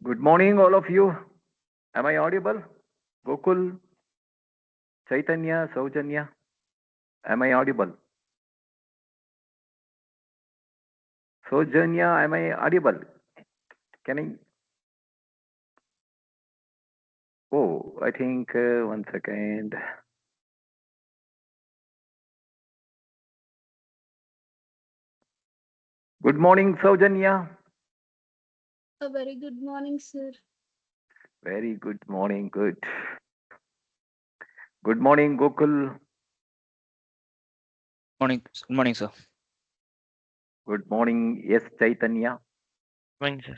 Good morning, all of you. Am I audible? Gokul, Chaitanya, Saujanya. Am I audible? Saujanya, am I audible? Can I? Oh, I think 1 second. Good morning, Saujanya. A very good morning, sir. Very good morning. Good. Good morning, Gokul. Morning. Good morning, sir. Good morning, yes, Chaitanya. Fine, sir.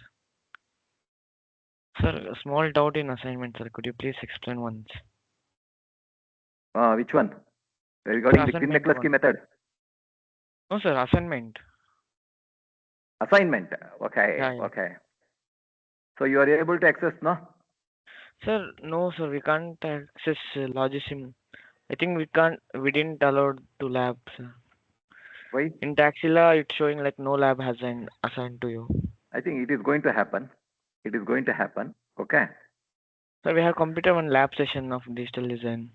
Sir, a small doubt in assignment, sir. Could you please explain once? Which one? Regarding the assignment Quinn-McCluskey one. method. No, sir, assignment. Assignment. Okay. Yeah, yeah. Okay. So you are able to access, no? Sir, no, sir, we can't access Logisim. I think we didn't allow to lab, sir. Why? In Taxila, it's showing like no lab has been assigned to you. I think it is going to happen. It is going to happen. Okay. Sir, we have completed one lab session of digital design.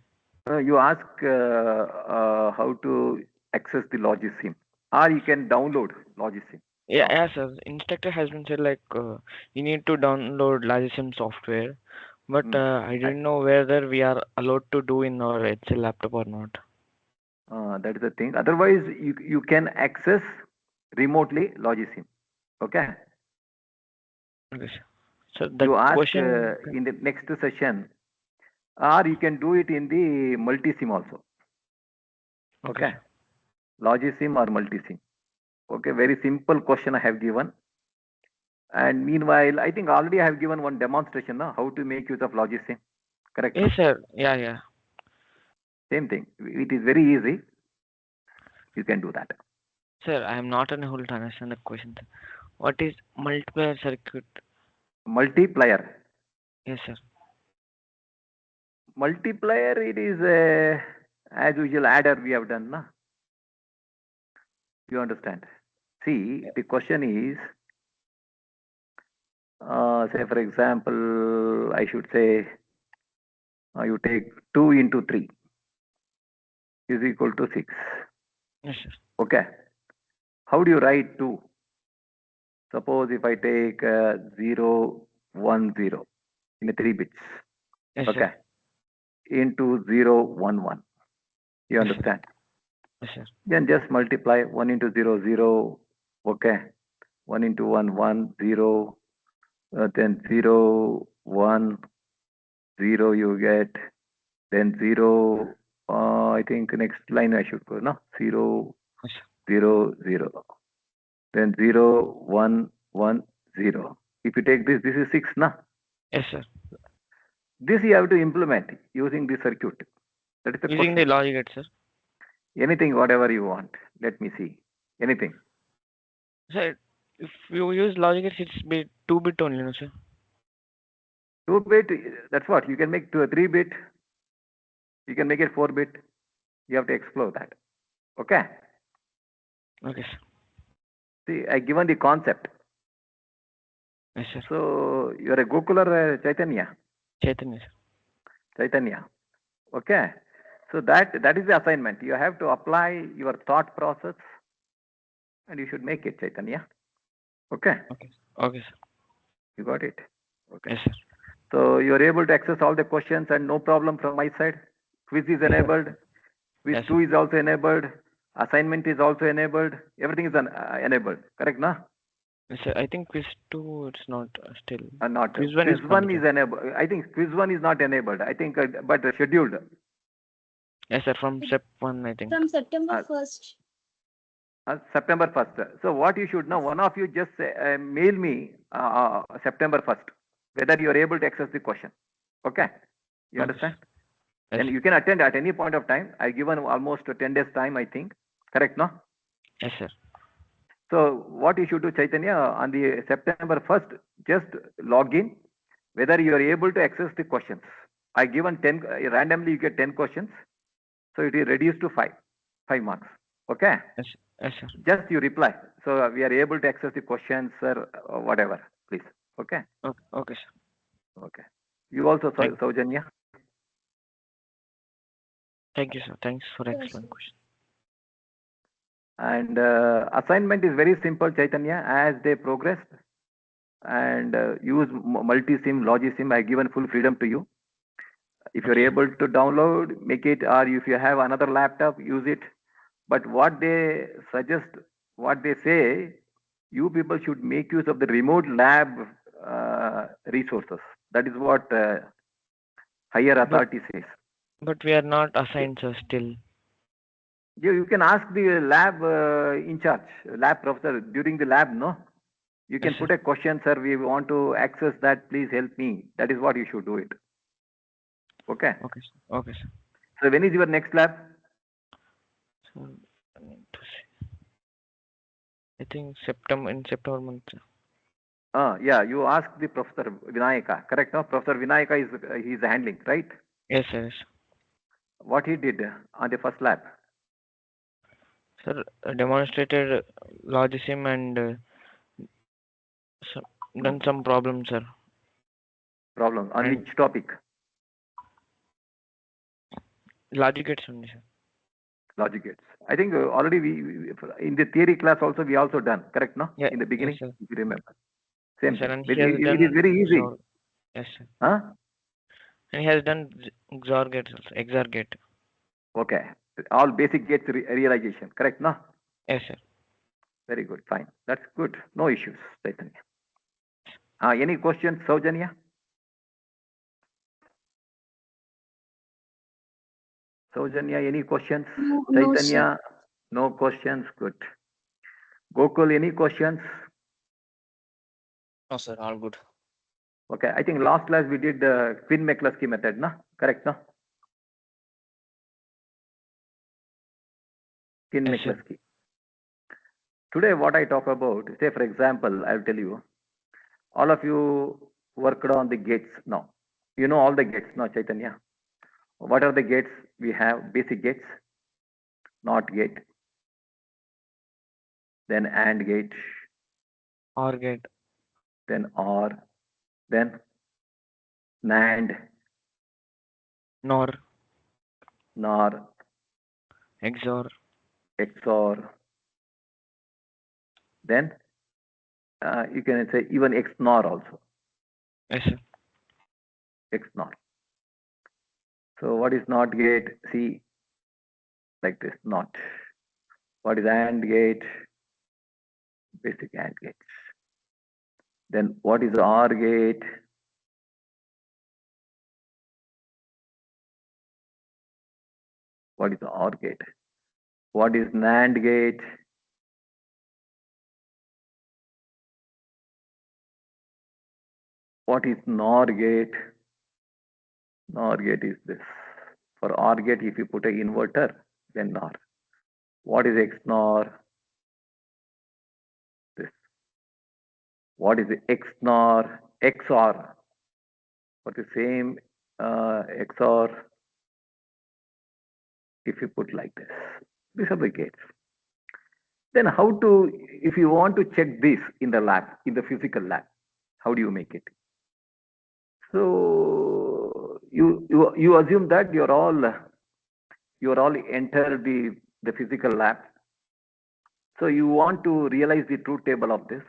You ask how to access the Logisim, or you can download Logisim. Yeah, yeah, sir. Instructor has been said like you need to download Logisim software, but I didn't know whether we are allowed to do in our HL laptop or not. That is the thing. Otherwise, you can access remotely Logisim. Okay. Okay, sir. So the You ask question. in the next session, or you can do it in the multisim also. Okay. Logisim or multisim. Okay. Very simple question I have given. And meanwhile, I think already I have given one demonstration now how to make use of Logisim. Correct? Yes, sir. Yeah, yeah. Same thing. It is very easy. You can do that. Sir, I am not unable to understand the question. Sir. What is multiplier circuit? Multiplier. Yes, sir. Multiplier, it is as usual adder we have done. Na? You understand? See, the question is, say for example, I should say, you take 2 into 3 is equal to 6. Yes, sir. Okay. How do you write 2? Suppose if I take 0, 1, 0 in a 3 bits. Yes, Okay. sir. Into 0, 1, 1. You Yes, sir. understand? Yes, sir. Then just multiply 1 into 0, 0. Okay. 1 into 1, 1, 0. Then 0, 1, 0 you get. Then 0, I think next line I should go, no? 0, Yes, sir. 0, 0. Then 0, 1, 1, 0. If you take this, this is 6, na? Yes, sir. This you have to implement using the circuit. That is the Using question. the logic gate, sir. Anything, whatever you want. Let me see. Anything. Sir, if you use logic gates, it's be 2-bit only, no, sir? 2-bit, that's what. You can make 3-bit. You can make it 4-bit. You have to explore that. Okay? Okay, sir. See, I given the concept. Yes, sir. So, you are a Gokul or Chaitanya? Chaitanya, sir. Chaitanya. Okay? So, that is the assignment. You have to apply your thought process and you should make it, Chaitanya. Okay? Okay. Okay, sir. You got it? Okay. Yes, sir. So, you are able to access all the questions and no problem from my side. Quiz is enabled. Quiz Yes, 2 is also enabled. Assignment is also enabled. Everything is enabled. Correct, na? Yes, sir. I think quiz 2 it's not still. Not. Quiz Quiz 1 is 1 is completed. enabled. I think quiz 1 is not enabled. I think, but scheduled. Yes, sir. From step 1, I think. From September 1st. September 1st. So what you should know, one of you just mail me September 1st, whether you are able to access the question. Okay? You Okay, understand? sir. Yes, And you can attend at any point of time. I given almost 10 days time, I think. Correct, no? yes, sir. So what you should do, Chaitanya, on the September 1st, just log in, whether you are able to access the questions. I given 10, randomly you get 10 questions. So it is reduced to 5 marks. Okay? Yes, yes, sir. Just you reply. So we are able to access the questions or whatever, please. Okay. Okay, sir. Okay. You also, Thank- Saujanya. Thank you, sir. Thanks for Yes, explaining sir. question. And assignment is very simple, Chaitanya. As they progress and use multi-sim, logi-sim, I given full freedom to you. If you're Okay. able to download, make it, or if you have another laptop, use it. But what they suggest, what they say, you people should make use of the remote lab resources. That is what higher But authority says. we are not assigned, sir, still. You can ask the lab in charge, lab professor during the lab, no? You can Yes, put sir. a question, sir, we want to access that, please help me. That is what you should do it. Okay. Okay, sir. Okay, sir. So when is your next lab? So, I mean to say, I think in September month, sir. Yeah, you ask the Professor Vinayaka, correct? No, Professor Vinayaka is he's handling, right? Yes, sir. Yes. What he did on the first lab? Sir, demonstrated logism and done some problems, sir. Problem on And which topic? logic gates only, sir. Logic gates. I think already we in the theory class also we also done, correct? No, Yeah, in the yes, beginning, sir. if you remember. Same Yes, sir. thing. And It, he has it is done very easy. XOR. Yes, sir. Huh? And he has done XOR gates also. XOR gate. Okay. All basic gates realization, correct? No? Yes, sir. Very good. Fine. That's good. No issues, Chaitanya. Any questions, Saujanya? Saujanya, any questions? No, no, sir. Chaitanya, no questions. Good. Gokul, any questions? No, sir, all good. Okay. I think last class we did the Quinn-McCluskey method, no? Correct, no? Yes, sir. Quinn-McCluskey. Today, what I talk about, say for example, I'll tell you, all of you worked on the gates now. You know all the gates now, Chaitanya. What are the gates we have? Basic gates, NOT gate, then AND gate, OR gate. then OR, then NAND, NOR. NOR, XOR. XOR, then you can say even XNOR also, Yes, sir. XNOR. So what is NOT gate? See, like this, NOT. What is AND gate? Basic AND gates. Then what is OR gate? What is OR gate? What is NAND gate? What is NOR gate? NOR gate is this. For OR gate, if you put an inverter, then NOR. What is XNOR? This. What is XNOR? XOR. For the same XOR, if you put like this. These are the gates. Then how to, if you want to check this in the lab, in the physical lab, how do you make it? So you assume that you're all enter the physical lab. So you want to realize the truth table of this.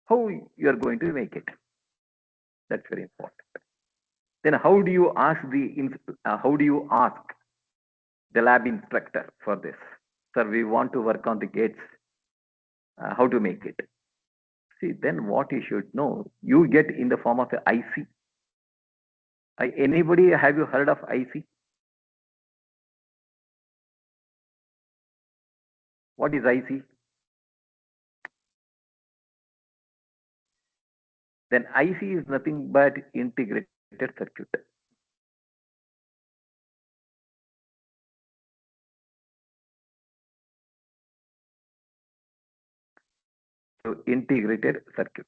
How you are going to make it? That's very important. Then how do you ask the lab inspector for this? Sir, we want to work on the gates. How to make it? See, then what you should know, you get in the form of the IC. Anybody, have you heard of IC? What is IC? Then IC is nothing but integrated circuit. So integrated circuit.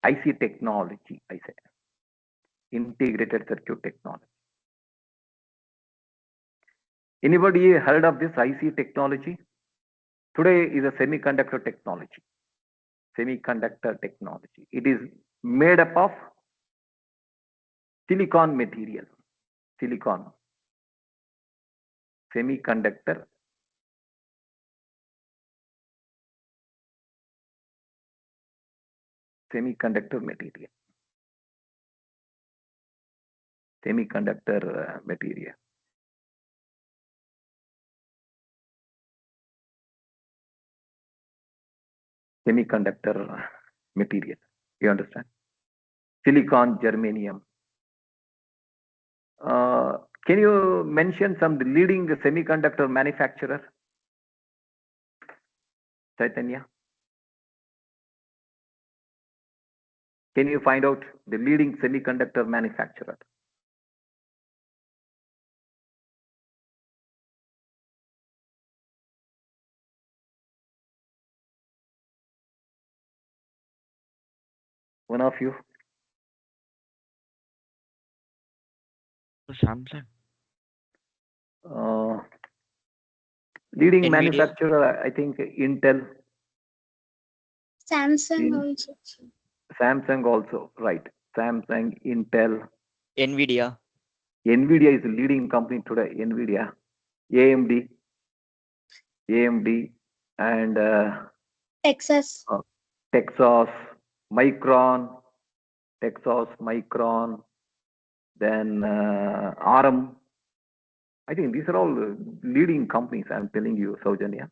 IC technology, I say. Integrated circuit technology. Anybody heard of this IC technology? Today is a semiconductor technology. Semiconductor technology. It is made up of silicon material. Silicon. Semiconductor. Semiconductor material. Semiconductor material. Semiconductor material. You understand? Silicon, germanium. Can you mention some leading semiconductor manufacturer? Chaitanya? Can you find out the leading semiconductor manufacturer? One of you? Samsung. Leading NVIDIA. manufacturer, I think Intel. Samsung also. Samsung also, right. Samsung, Intel. NVIDIA. NVIDIA is the leading company today. NVIDIA. AMD. And Texas. Texas, Micron. Then ARM. I think these are all leading companies, I'm telling you, Saujanya.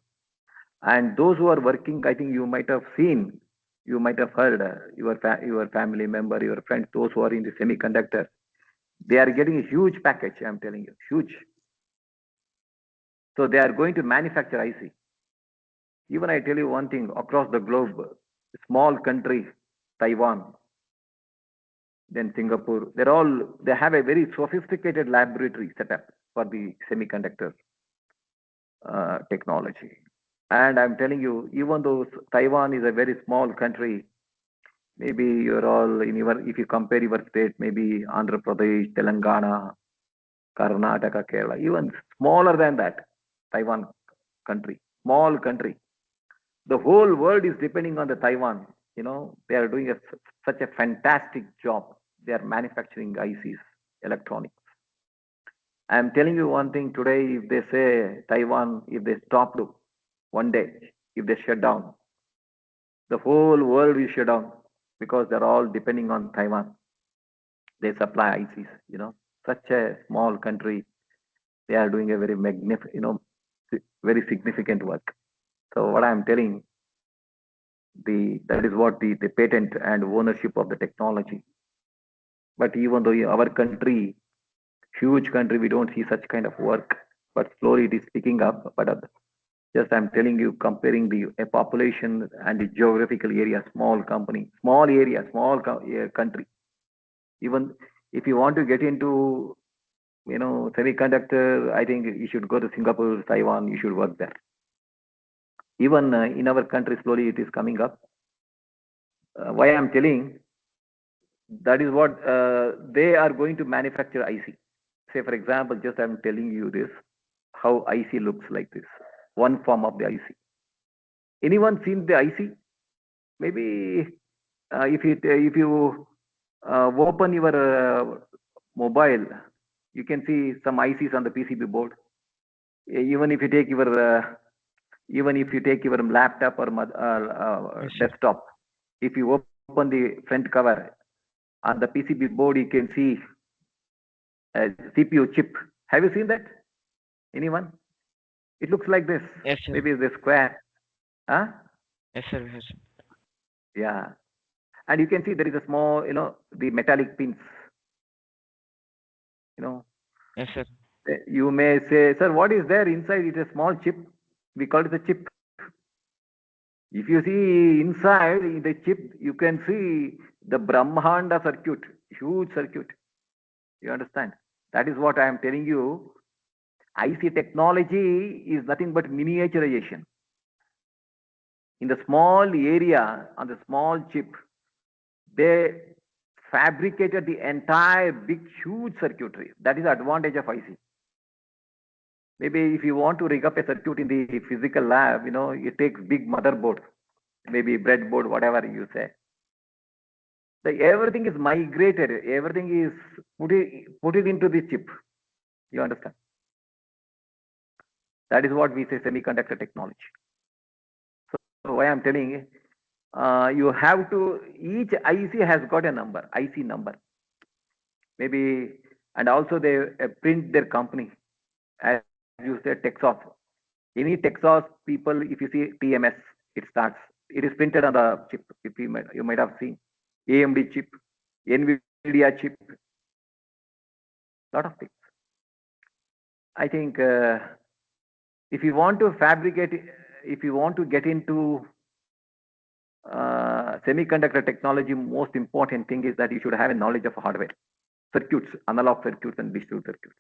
And those who are working, I think you might have seen, you might have heard your family member, your friends, those who are in the semiconductor, they are getting a huge package, I'm telling you, huge. So they are going to manufacture IC. Even I tell you one thing, across the globe, small country, Taiwan, then Singapore, they have a very sophisticated laboratory setup for the semiconductor technology. And I'm telling you, even though Taiwan is a very small country, maybe you're all if you compare your state, maybe Andhra Pradesh, Telangana, Karnataka, Kerala, even smaller than that, Taiwan country, small country. The whole world is depending on the Taiwan. They are doing such a fantastic job. They are manufacturing ICs, electronics. I'm telling you one thing today, if they say Taiwan, if they stopped one day, if they shut down, the whole world will shut down because they're all depending on Taiwan. They supply ICs, such a small country. They are doing a very magnificent, very significant work. So what I'm telling, that is what the patent and ownership of the technology. But even though our country, huge country, we don't see such kind of work, but slowly it is picking up. But just I'm telling you, comparing a population and the geographical area, small company, small area, small country. Even if you want to get into, semiconductor, I think you should go to Singapore, Taiwan, you should work there. Even in our country, slowly it is coming up. Why I'm telling, that is what they are going to manufacture IC. Say, for example, just I'm telling you this, how IC looks like this. One form of the IC. Anyone seen the IC? Maybe if you open your mobile, you can see some ICs on the PCB board. Even if you take your laptop or desktop, if you open the front cover on the PCB board, you can see a CPU chip. Have you seen that? Anyone? It looks like this. Yes, sir. Maybe the square. Huh? Yes, sir. Yes, sir. Yeah. And you can see there is a small, the metallic pins. Yes, sir. You may say, sir, what is there inside? It's a small chip. We call it a chip. If you see inside the chip, you can see the Brahmanda circuit, huge circuit. You understand? That is what I am telling you. IC technology is nothing but miniaturization. In the small area, on the small chip, they fabricated the entire big, huge circuitry. That is the advantage of IC. Maybe if you want to rig up a circuit in the physical lab, it takes big motherboard. maybe breadboard, whatever you say. Everything is migrated, everything is put it into the chip. You understand? That is what we say semiconductor technology. So why I'm telling, you have to, each IC has got a number, IC number. Maybe, and also they print their company, as you said, Texas. Any Texas people, if you see TMS, it is printed on the chip. If you might have seen AMD chip, NVIDIA chip, lot of things. I think if you want to fabricate, if you want to get into semiconductor technology, most important thing is that you should have a knowledge of hardware, circuits, analog circuits and digital circuits,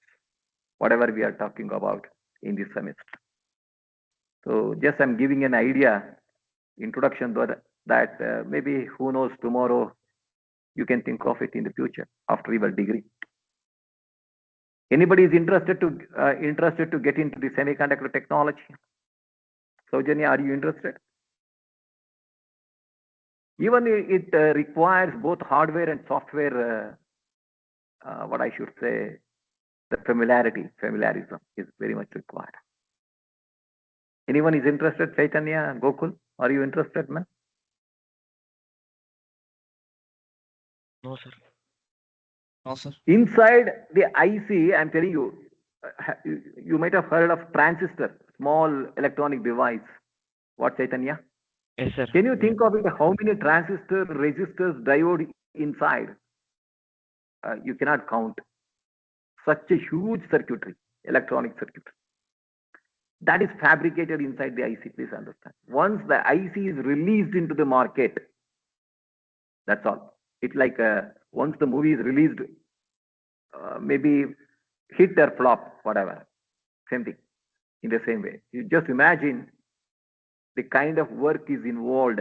whatever we are talking about in this semester. So just I'm giving an idea, introduction to that maybe who knows, tomorrow you can think of it in the future after your degree. Anybody is interested to get into the semiconductor technology? Soujanya, are you interested? Even it requires both hardware and software, what I should say, the familiarism is very much required. Anyone is interested? Chaitanya, Gokul, are you interested, man? No, sir. No, sir. Inside the IC, I'm telling you, you might have heard of transistor, small electronic device. What, Chaitanya? Yes, sir. Can you think of it? How many transistors, resistors, diode inside? You cannot count. Such a huge circuitry, electronic circuitry. That is fabricated inside the IC, please understand. Once the IC is released into the market, that's all. It's like once the movie is released, maybe hit or flop, whatever, same thing, in the same way. You just imagine the kind of work is involved,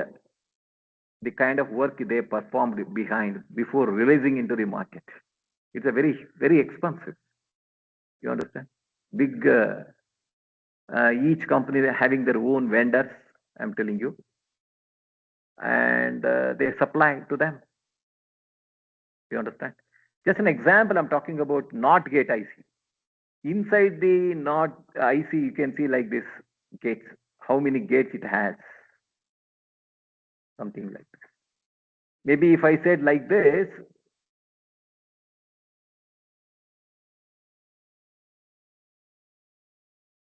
the kind of work they performed behind before releasing into the market. It's a very, very expensive. You understand? Big, each company having their own vendors, I'm telling you, and they supply to them. You understand? Just an example, I'm talking about NOT gate IC. Inside the NOT IC, you can see like this gates, how many gates it has, something like this. Maybe if I said like this,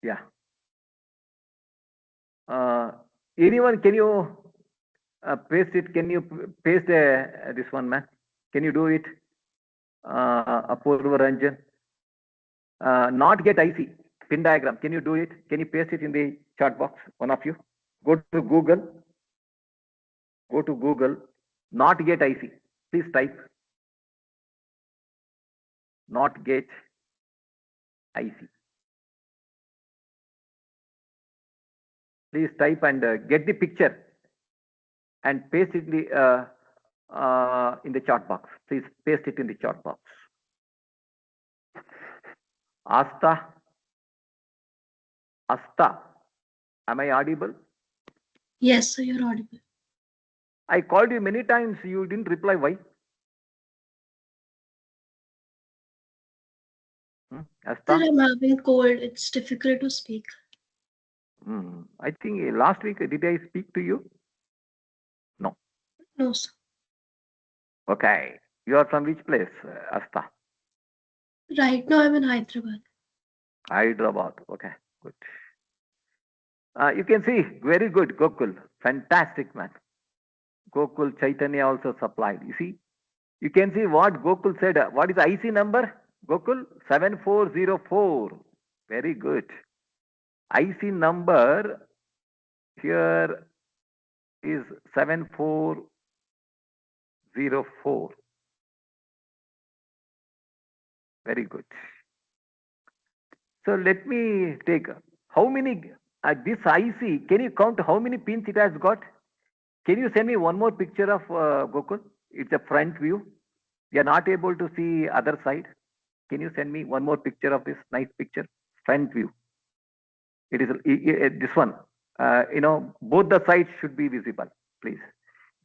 yeah. Anyone, can you paste it? Can you paste this one, man? Can you do it? Apurva Ranjan. NOT gate IC, pin diagram. Can you do it? Can you paste it in the chat box? One of you. Go to Google. Go to Google. NOT gate IC. Please type. NOT gate IC. Please type and get the picture and paste it in the chat box. Please paste it in the chat box. Asta, am I audible? Yes, sir, you're audible. I called you many times. You didn't reply. Why? Asta? Sir, I'm having cold. It's difficult to speak. I think last week, did I speak to you? No. No, sir. Okay. You are from which place, Asta? Right now I'm in Hyderabad. Hyderabad. Okay, good. You can see, very good, Gokul. Fantastic, man. Gokul, Chaitanya also supplied. You see, you can see what Gokul said. What is the IC number? Gokul, 7404. Very good. IC number here is 7404. Very good. So let me take how many this IC. Can you count how many pins it has got? Can you send me one more picture of Gokul? It's a front view. We are not able to see other side. Can you send me one more picture of this nice picture? Front view. It is this one. Both the sides should be visible. please.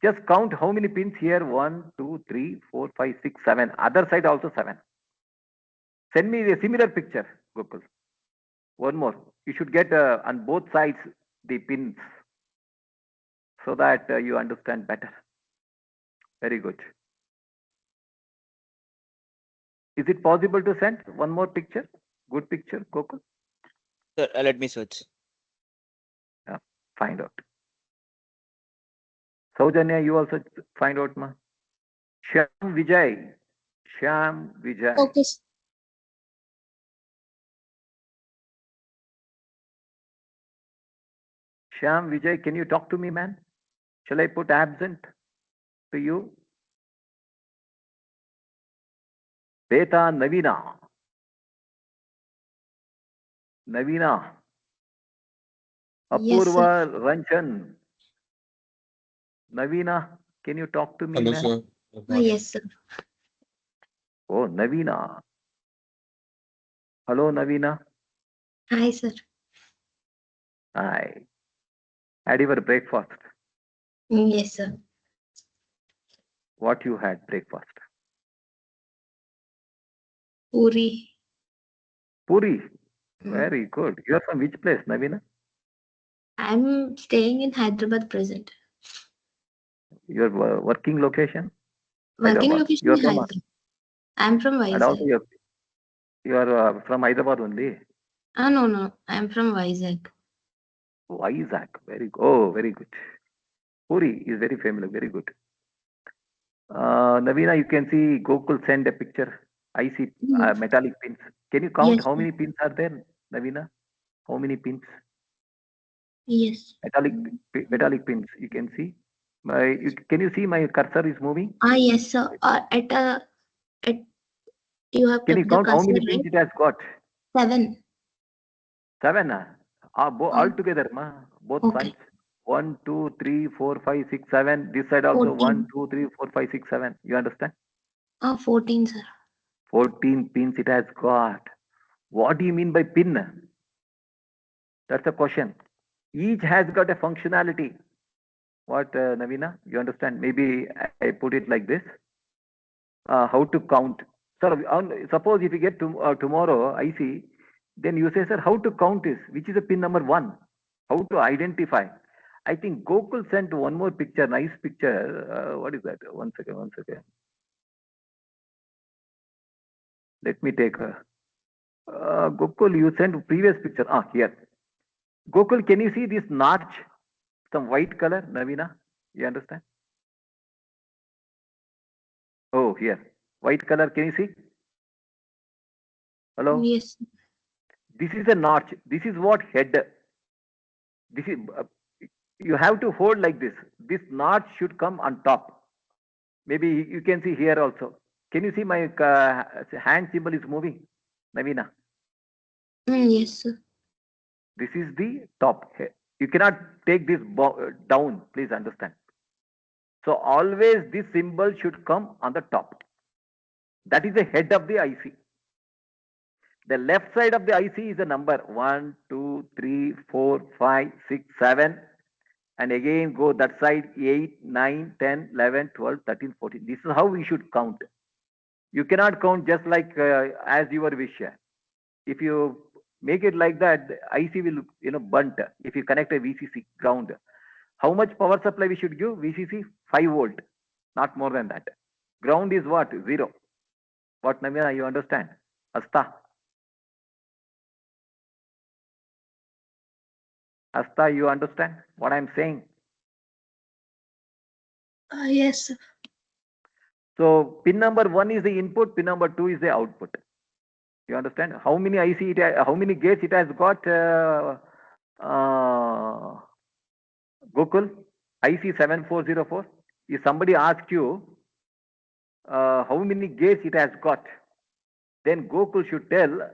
Just count how many pins here. 1, 2, 3, 4, 5, 6, 7. Other side also 7. Send me a similar picture, Gokul. One more. You should get on both sides the pins so that you understand better. Very good. Is it possible to send one more picture? Good picture, Gokul? Sir, let me search. Find out. Saujanya, you also find out, ma. Shyam Vijay. Shyam Vijay. Okay. Shyam Vijay, can you talk to me, man? Shall I put absent to you? Beta Navina. Navina. Yes, Apurva Ranchan. Navina, can you talk to me, Hello, man? sir. Good Ah, morning. yes, sir. Oh, Navina. Hello, Navina. Hi, sir. Hi. Had your breakfast? Yes, sir. What you had breakfast? Puri. Puri. Mm. Very good. You are from which place, Navina? I'm staying in Hyderabad present. Your working location? Working Hyderabad. location You are in from, Hyderabad. I'm from and also Vizag. you are from Hyderabad only. Ah, no. I'm from Vizag. Vizag. Very good. Oh, very good. Puri is very familiar. Very good. Navina, you can see Gokul send a picture. I see metallic pins. Can you count Yes, how sir. many pins are there, Navina? How many pins? Yes. Metallic pins. You can see. Can you see my cursor is moving? Ah, yes, sir. You have Can you kept the count how cursor, many pins right? it has got? 7. 7. All together, ma. Both Okay. sides. 1, 2, 3, 4, 5, 6, 7. This side also 1, 14. 2, 3, 4, 5, 6, 7. You understand? Ah, 14, sir. 14 pins it has got. What do you mean by pin? That's the question. Each has got a functionality. What, Navina? You understand? Maybe I put it like this. How to count. Sir, suppose if you get tomorrow IC, then you say, sir, how to count is, which is a pin number 1? How to identify? I think Gokul sent one more picture, nice picture. What is that? One second. Let me take Gokul, you sent previous picture. Here. Gokul, can you see this notch? Some white color, Navina? You understand? Oh, here. White color, can you see? Hello? Yes. This is a notch. This is what head. This is you have to hold like this. This notch should come on top. Maybe you can see here also. Can you see my hand symbol is moving, Navina? Yes, sir. This is the top. You cannot take this down. Please understand. So always this symbol should come on the top. That is the head of the IC. The left side of the IC is a number 1, 2, 3, 4, 5, 6, 7. And again go that side 8, 9, 10, 11, 12, 13, 14. This is how we should count. You cannot count just like as your wish. If you make it like that, the IC will burnt. If you connect a VCC ground, how much power supply we should give? VCC 5 volt, not more than that. Ground is what? 0. What, Navina, you understand? Asta, you understand what I'm saying? Yes, sir. So pin number 1 is the input, pin number 2 is the output. You understand? How many IC how many gates it has got? Gokul, IC 7404. If somebody asks you how many gates it has got, then Gokul should tell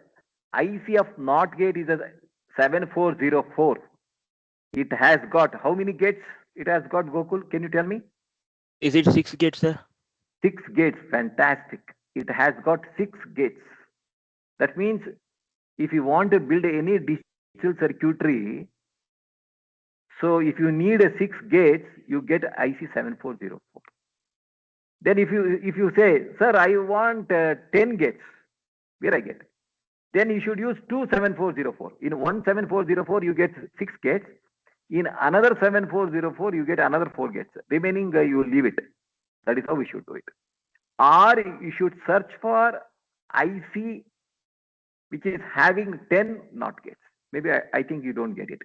IC of NOT gate is a 7404. It has got how many gates it has got, Gokul? Can you tell me? Is it 6 gates, sir? 6 gates. Fantastic. It has got 6 gates. That means if you want to build any digital circuitry, So if you need a 6 gates, you get IC 7404. Then if you say, sir, I want 10 gates, where I get? Then you should use 27404. In one 7404, you get 6 gates. In another 7404, you get another 4 gates. Remaining, you leave it. That is how we should do it. Or you should search for IC which is having 10 NOT gates. Maybe I think you don't get it.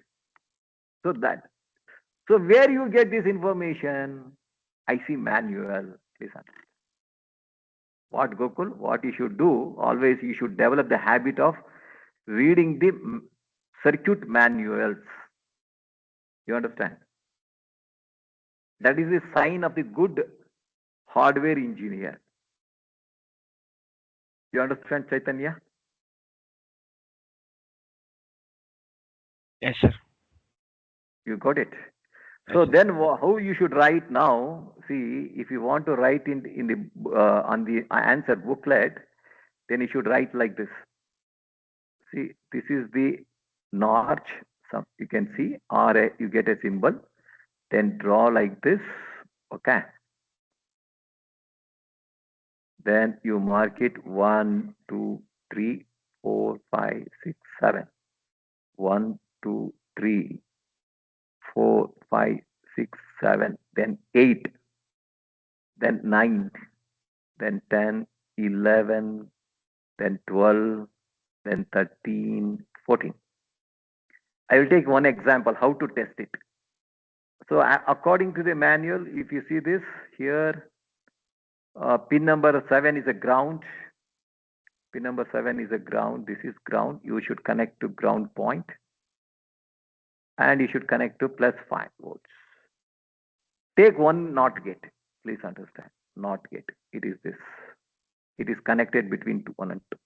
So where you get this information? IC manual. Please understand. What Gokul? What you should do? Always you should develop the habit of reading the circuit manuals. You understand? That is the sign of the good hardware engineer. You understand, Chaitanya? Yes, sir. You got it. So then, how you should write now? See, if you want to write in the on the answer booklet, then you should write like this. See, this is the notch. So you can see, or you get a symbol. Then draw like this. Okay. Then you mark it 1, 2, 3, 4, 5, 6, 7. 1, 2, 3, 4, 5, 6, 7. Then 8. Then 9. Then 10, 11. Then 12. Then 13, 14. I will take one example how to test it. So according to the manual, if you see this here, pin number 7 is a ground. Pin number 7 is a ground. This is ground. You should connect to ground point. And you should connect to plus 5 volts. Take one NOT gate. Please understand. NOT gate. It is this. It is connected between 1 and 2.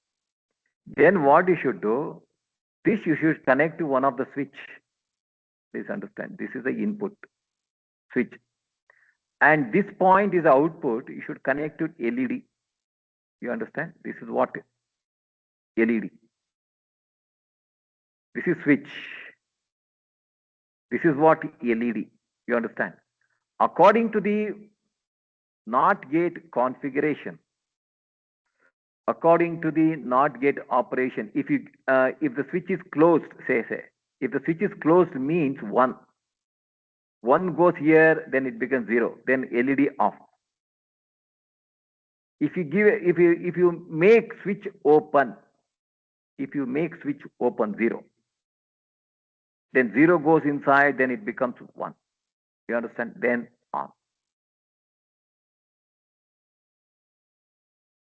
Then what you should do, this you should connect to one of the switch. Please understand. This is the input switch. And this point is the output. You should connect to LED. You understand? This is what? LED. This is switch. This is what? LED. You understand? According to the NOT gate configuration, according to the NOT gate operation, if the switch is closed, say if the switch is closed means 1. 1 goes here, then it becomes 0. Then LED off. If you make switch open, 0, then 0 goes inside, then it becomes 1. You understand? Then on.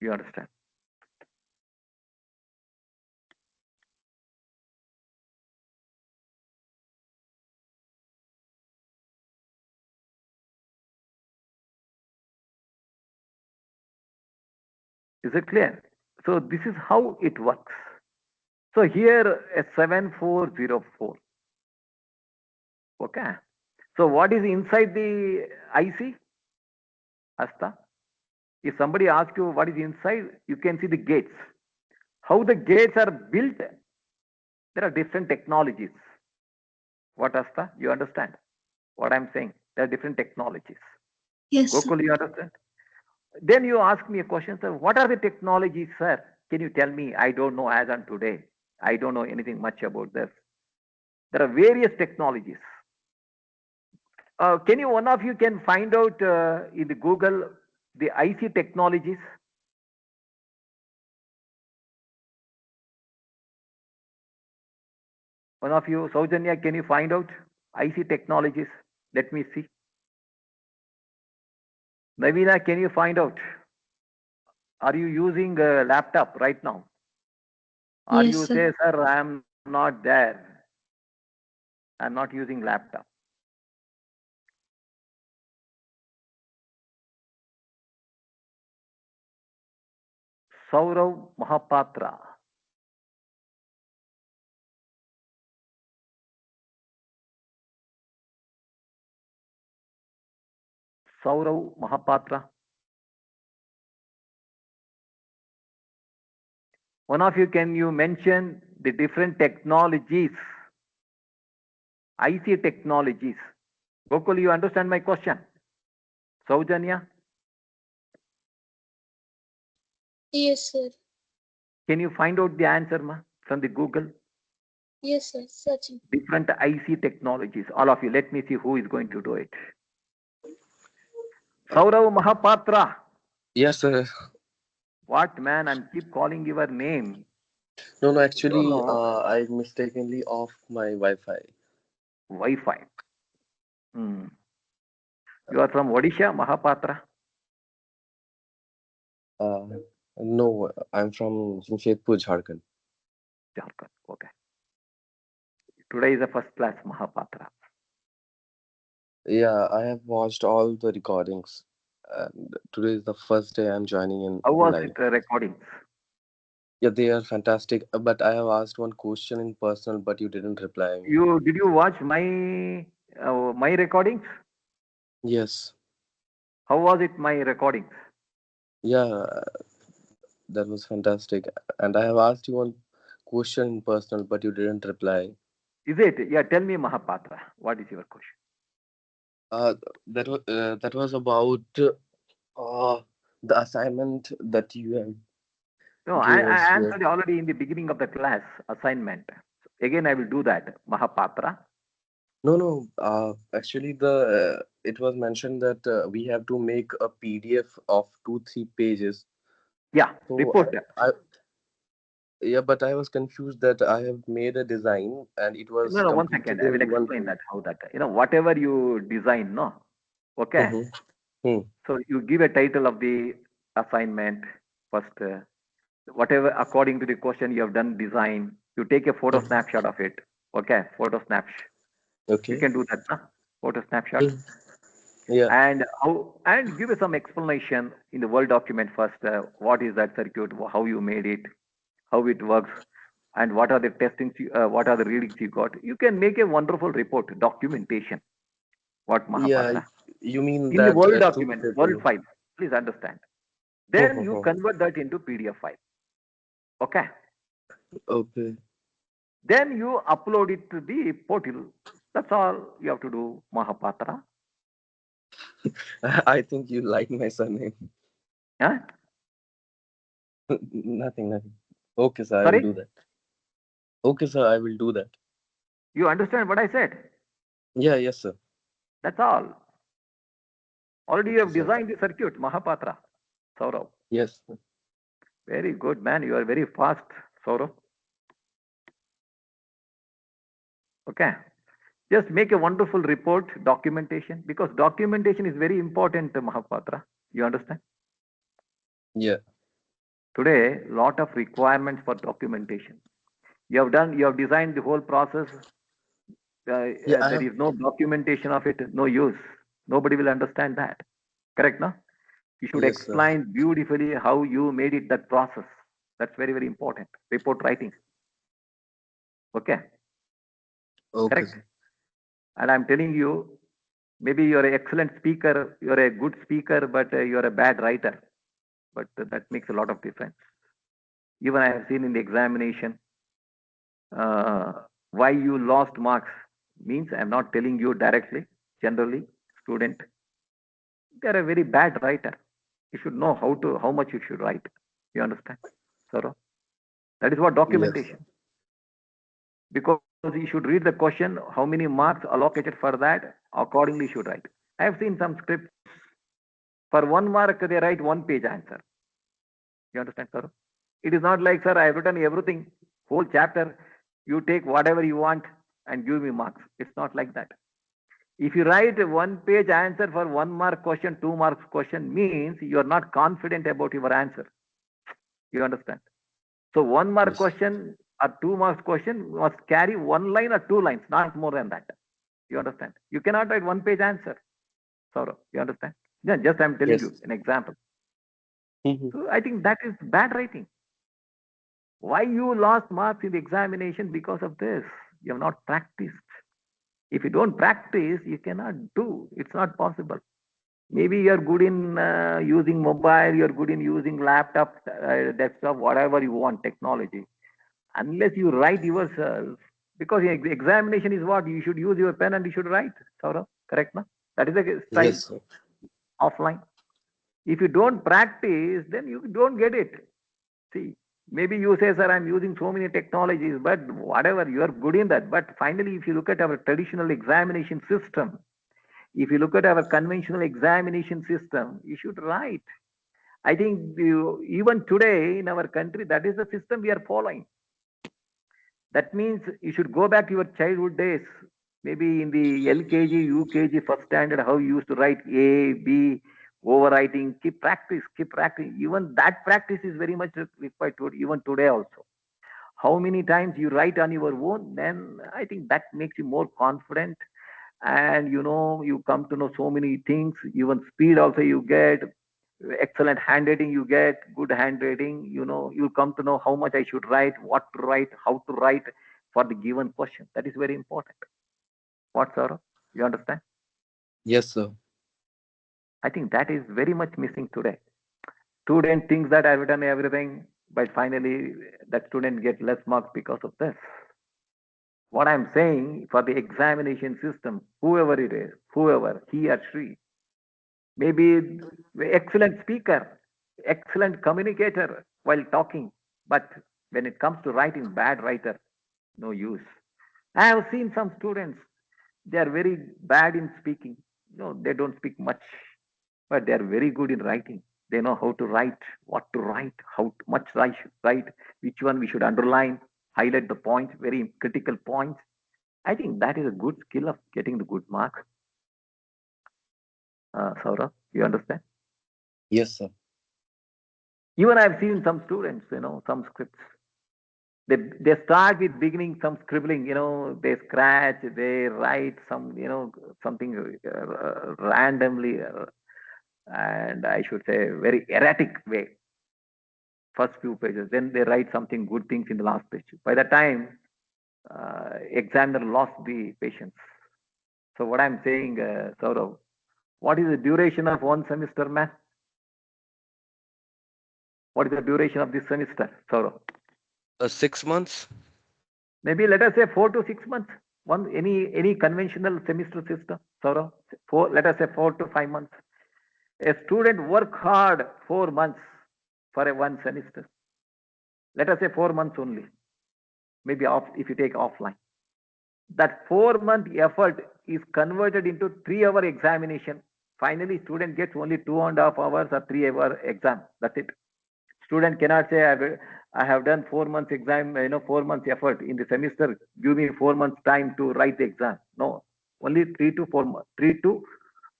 You understand? Is it clear? So this is how it works. So here a 7404. Okay. So what is inside the IC? Asta? If somebody asks you what is inside, you can see the gates. How the gates are built, there are different technologies. What, Asta? You understand what I'm saying? There are different technologies. Yes, sir. Gokul, you understand? Then you ask me a question, sir. What are the technologies, sir? Can you tell me? I don't know as on today. I don't know anything much about this. There are various technologies. One of you can find out in the Google the IC technologies? One of you, Saujanya, can you find out IC technologies? Let me see. Navina, can you find out? Are you using a laptop right now? Or Yes, you sir. say, sir, I am not there. I'm not using laptop. Saurav Mahapatra. Saurav Mahapatra. One of you, can you mention the different technologies IC technologies. Gokul, you understand my question? Saujanya, Yes, sir. can you find out the answer from the Google? Yes, sir. Searching. Different IC technologies. All of you, let me see who is going to do it. Saurav Mahapatra. Yes, sir. What man? I'm keep calling your name. No, actually, No. I mistakenly off my Wi-Fi. Wi-Fi. Hmm. You are from Odisha, Mahapatra. Uh, no, I'm from Jamshedpur, Jharkhand. Jharkhand. Okay. Today is the first class, Mahapatra. Yeah, I have watched all the recordings, and today is the first day I'm joining in How was live. it recordings? Yeah, they are fantastic. But I have asked one question in personal, but you didn't reply me. Did you watch my recordings? Yes. How was it my recordings? Yeah, that was fantastic. And I have asked you one question in personal, but you didn't reply. Is it? Yeah, tell me, Mahapatra. What is your question? Uh, that was about the assignment that you have No, gave I us here. answered already in the beginning of the class assignment. Again, I will do that, Mahapatra. No, no. Actually, the it was mentioned that we have to make a PDF of 2-3 pages. Yeah, So report. yeah, but I was confused that I have made a design and it was No, no, one completed second. I will in one explain page. that, how that, whatever you design, no? Okay. Mm-hmm. Hmm. So you give a title of the assignment first, whatever according to the question you have done design, you take a photo Mhm. snapshot of it. Okay, photo snapshot. You Okay. can do that, no? Photo snapshot. Mhm. Yeah. And how, and give us some explanation in the Word document first. What is that circuit? How you made it? How it works? And what are the testings? What are the readings you got? You can make a wonderful report, documentation. What, Yeah. Mahapatra? You mean In the that Word truth document, Word paper? file. Please understand. Then you Mhm. convert that into PDF file. Okay. Okay. Then you upload it to the portal. That's all you have to do, Mahapatra. I think you like my surname. Huh? Nothing, nothing. Okay, sir, I will Sorry? do that. Okay, sir, I will do that. You understand what I said? Yeah, yes, sir. That's all. Already you Okay, have sir. designed the circuit, Mahapatra. Saurav. Yes. Very good, man. You are very fast, Saurav. Okay. Just make a wonderful report, documentation, because documentation is very important, Mahapatra. You understand? Yeah. Today, lot of requirements for documentation. You have designed the whole process. Yeah, I There have. is no documentation of it, no use. Nobody will understand that. Correct, no? You should Yes, sir. explain beautifully how you made it, that process. That's very, very important. Report writing. Okay, Okay, correct. sir. And I'm telling you, maybe you're an excellent speaker, you're a good speaker, but you're a bad writer. But that makes a lot of difference. Even I have seen in the examination, uh, why you lost marks means I'm not telling you directly. Generally, student, they're a very bad writer. You should know how much you should write. You understand, Sir? That is what Yes, sir. documentation. Because you should read the question, how many marks allocated for that, accordingly you should write. I have seen some scripts, for 1 mark they write 1 page answer. You understand, sir? It is not like, sir, I have written everything, whole chapter, you take whatever you want and give me marks. It's not like that. If you write a 1 page answer for 1 mark question, 2 marks question, means you are not confident about your answer. You understand? So 1 mark Yes. question or 2 marks question must carry 1 line or 2 lines, not more than that. You understand? You cannot write 1 page answer. Saurav, you understand? Yeah, just I'm telling Yes. you an example. Mhm. So I think that is bad writing. Why you lost marks in the examination? Because of this. You have not practiced. If you don't practice, you cannot do. It's not possible. Maybe you're good in using mobile, you're good in using laptop, desktop, whatever you want, technology. Unless you write yourself, Because examination is what? You should use your pen and you should write. Saurabh, correct, no? That is the style Yes, sir. offline. If you don't practice, then you don't get it. See, maybe you say, sir, I'm using so many technologies, but whatever, you are good in that. But finally, if you look at our traditional examination system, if you look at our conventional examination system, you should write. I think even today in our country, that is the system we are following. That means you should go back to your childhood days, maybe in the LKG, UKG, first standard, how you used to write A, B, overwriting. Keep practice, keep practice. Even that practice is very much required even today also. How many times you write on your own, then I think that makes you more confident. And you come to know so many things. Even speed also you get. Excellent handwriting you get. Good handwriting. You'll come to know how much I should write, what to write, how to write for the given question. That is very important. What, Saurabh? You understand? Yes, sir. I think that is very much missing today. Student thinks that I've done everything, but finally that student gets less marks because of this. What I'm saying, for the examination system, whoever it is, whoever, he or she, maybe excellent speaker, excellent communicator while talking, but when it comes to writing, bad writer, no use. I have seen some students, they are very bad in speaking. They don't speak much, but they are very good in writing. They know how to write, what to write, how much I should write, which one we should underline, highlight the points, very critical points. I think that is a good skill of getting the good marks. Saurabh, you understand? Yes, sir. Even I've seen some students, some scripts. They start with beginning some scribbling, they scratch, they write some, something randomly, and I should say very erratic way. First few pages, then they write something good things in the last page. By the time, examiner lost the patience. So what I'm saying, Saurabh, what is the duration of one semester, man? What is the duration of this semester, Saurabh? 6 months. Maybe let us say 4 to 6 months. Any conventional semester system, Saurabh. Let us say 4 to 5 months. A student work hard 4 months for one semester. Let us say 4 months only. Maybe if you take offline. That 4-month effort is converted into 3-hour examination. Finally, student gets only 2.5 hours or 3-hour exam. That's it. Student cannot say I have done 4 months exam, 4 months effort in the semester. Give me 4 months time to write the exam. No, only 3 to 4 months, 2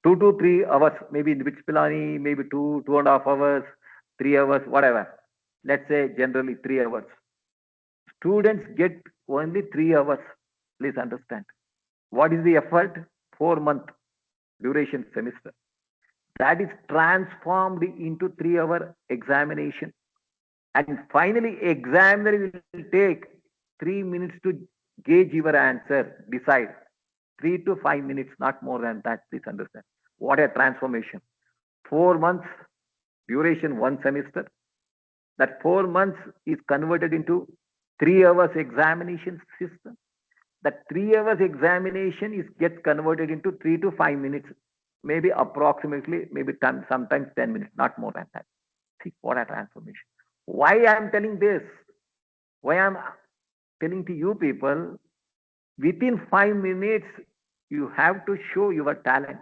to 3 hours. Maybe in which Pilani, maybe 2.5 hours, 3 hours, whatever. Let's say generally 3 hours. Students get only 3 hours. Please understand. What is the effort? 4-month duration semester. That is transformed into 3-hour examination. And finally, examiner will take 3 minutes to gauge your answer, decide. 3 to 5 minutes, not more than that. Please understand. What a transformation. 4 months duration, one semester. That 4 months is converted into 3 hours examination system. That 3 hours examination gets converted into 3 to 5 minutes, maybe approximately, maybe sometimes 10 minutes, not more than that. See what a transformation. Why I am telling this? Why I am telling to you people, within 5 minutes, you have to show your talent,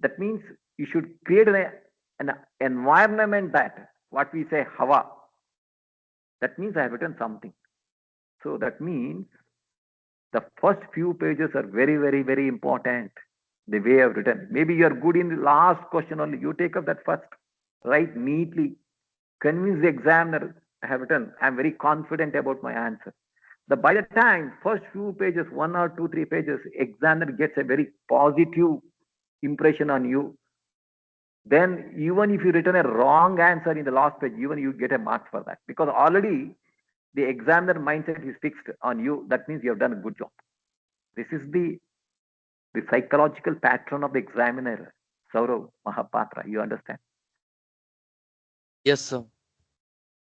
That means you should create an environment that, what we say, Hawa. That means I have written something. So that means the first few pages are very, very, very important. The way I've written. Maybe you are good in the last question only. You take up that first. Write neatly. Convince the examiner. I have written. I'm very confident about my answer. By the time, first few pages, 1 or 2, 3 pages, examiner gets a very positive impression on you. Then even if you written a wrong answer in the last page, even you get a mark for that. Because already the examiner mindset is fixed on you. That means you have done a good job. This is the psychological pattern of the examiner, Saurabh Mahapatra. You understand? Yes, sir.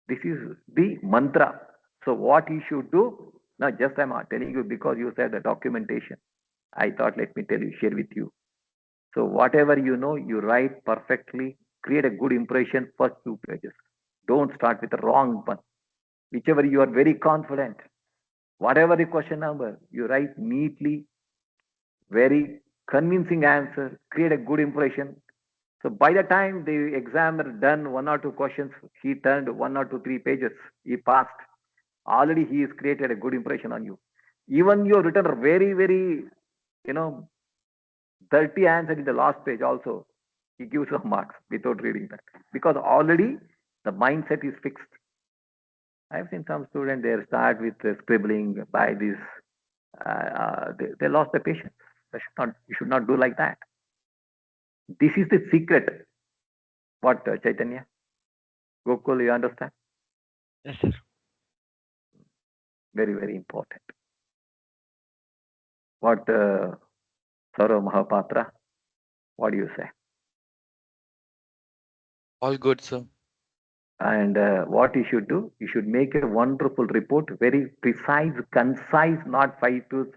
This is the mantra. So what you should do? No, just I'm telling you because you said the documentation. I thought let me tell you, share with you. So whatever you know, you write perfectly, create a good impression first 2 pages. Don't start with the wrong one. Whichever you are very confident, whatever the question number, you write neatly, very convincing answer, create a good impression. So by the time the examiner done 1 or 2 questions, he turned 1 or 2, 3 pages, he passed. Already he has created a good impression on you. Even you have written a very, very, you know, dirty answer in the last page also, he gives some marks without reading that. Because already the mindset is fixed. I've seen some students, they start with scribbling by this, they lost the patience. You should not do like that. This is the secret. What, Chaitanya? Gokul, you understand? Yes, sir. Very, very important. What, Saurav Mahapatra, what do you say? All good, sir. And what you should do, you should make a wonderful report, very precise, concise, not 5 to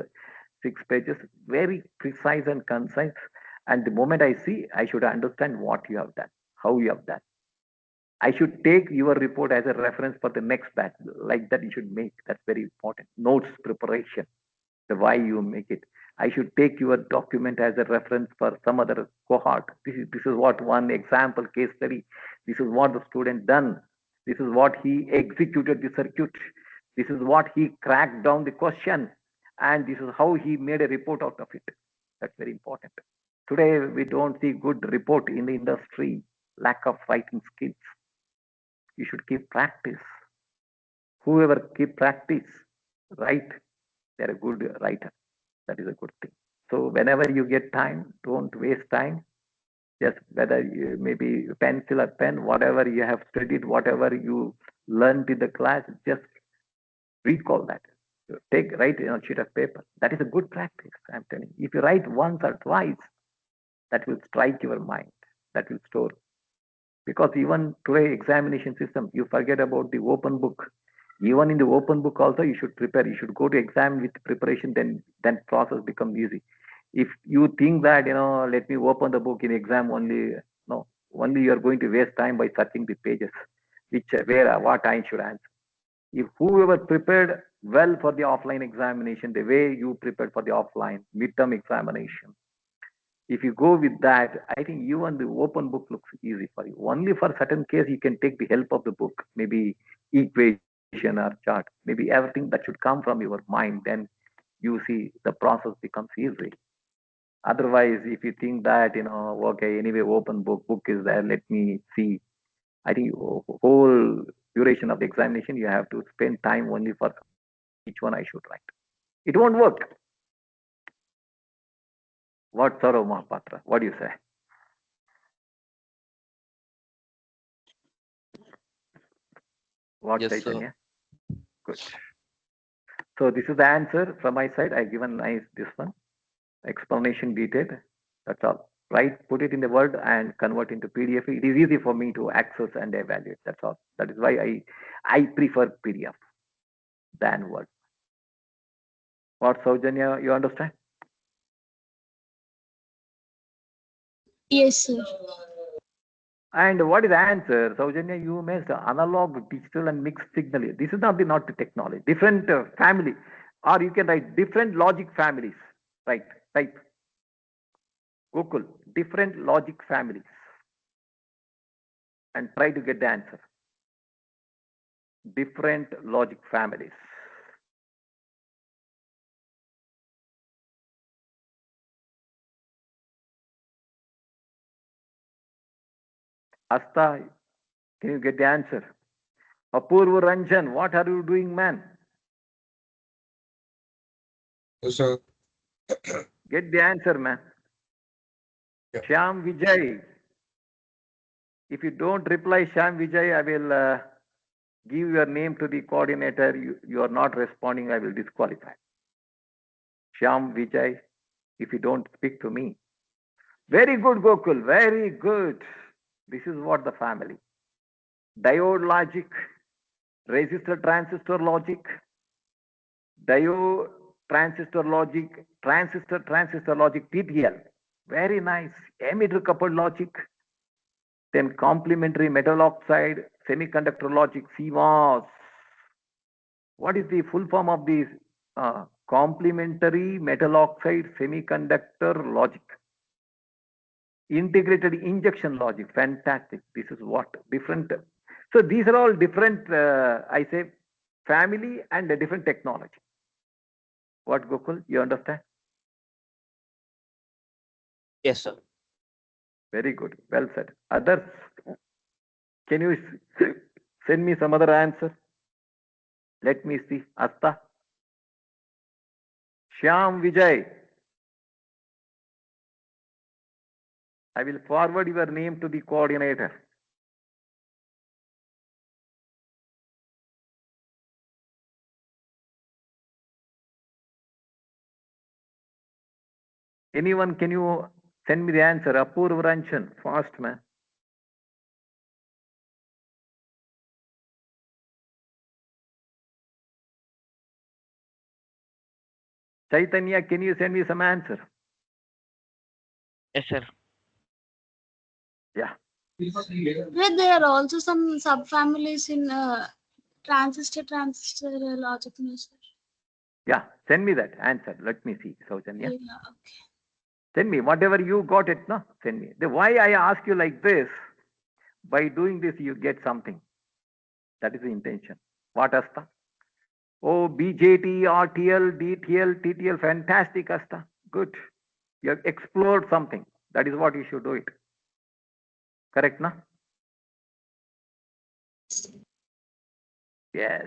6 pages, very precise and concise. And the moment I see, I should understand what you have done, how you have done. I should take your report as a reference for the next batch. Like that, you should make. That's very important. Notes preparation, the why you make it. I should take your document as a reference for some other cohort. This is what one example case study. This is what the student done. This is what he executed the circuit. This is what he cracked down the question. And this is how he made a report out of it. That's very important. Today, we don't see good report in the industry, lack of writing skills. You should keep practice. Whoever keep practice, write, they're a good writer. That is a good thing. So whenever you get time, don't waste time. Just whether you maybe pencil or pen, whatever you have studied, whatever you learned in the class, just recall that. Write it on a sheet of paper. That is a good practice. I'm telling you. If you write once or twice, that will strike your mind. That will store. Because even today examination system, you forget about the open book. Even in the open book also, you should prepare. You should go to exam with preparation. Then process becomes easy. If you think that let me open the book in exam only, no, only you are going to waste time by searching the pages, what I should answer. If whoever prepared well for the offline examination, the way you prepared for the offline midterm examination, if you go with that, I think even the open book looks easy for you. Only for certain case you can take the help of the book, maybe equation or chart, maybe everything that should come from your mind. Then you see the process becomes easy. Otherwise, if you think that okay, anyway, open book is there, let me see. I think whole duration of the examination you have to spend time only for each one I should write. It won't work. What, Saurav Mahapatra? What do you say? What, Yes, sir. Chaitanya? Good. So this is the answer from my side. I given this one explanation detailed. That's all. Right? Put it in the Word and convert into PDF. It is easy for me to access and evaluate. That's all. That is why I prefer PDF than Word. What, Saujanya? You understand? Yes, sir. And what is the answer? Saujanya, you missed analog, digital, and mixed signal. This is not the technology. Different family. Or you can write different logic families. Right. Type. Gokul. Different logic families. And try to get the answer. Different logic families. Asta, can you get the answer? Apurva Ranjan, what are you doing, man? Yes, sir. Get the answer, man. Yeah. Shyam Vijay. If you don't reply, Shyam Vijay, I will give your name to the coordinator. You are not responding, I will disqualify. Shyam Vijay, if you don't speak to me. Very good, Gokul. Very good. This is what the family. Diode logic, resistor transistor logic, Diode, transistor logic, transistor logic, TTL. Very nice. Emitter coupled logic. Then complementary metal oxide, semiconductor logic, CMOS. What is the full form of this? Complementary metal oxide semiconductor logic. Integrated injection logic. Fantastic. This is what different. So these are all different, I say, family and a different technology. What, Gokul? You understand? Yes, sir. Very good. Well said. Others, can you send me some other answer? Let me see. Asta. Shyam Vijay. I will forward your name to the coordinator. Anyone, can you send me the answer? Apurva Ranchan, fast man. Chaitanya, can you send me some answer? Yes, sir. Yeah. Where there are also some subfamilies in transistor logic, no, sir. Yeah. Send me that answer. Let me see, Chaitanya. Yeah, okay. Send me whatever you got it, no? Send me. The why I ask you like this, by doing this you get something. That is the intention. What, Asta? Oh, BJT, RTL, DTL, TTL, fantastic, Asta. Good. You have explored something. That is what you should do it. Correct, na? Yes.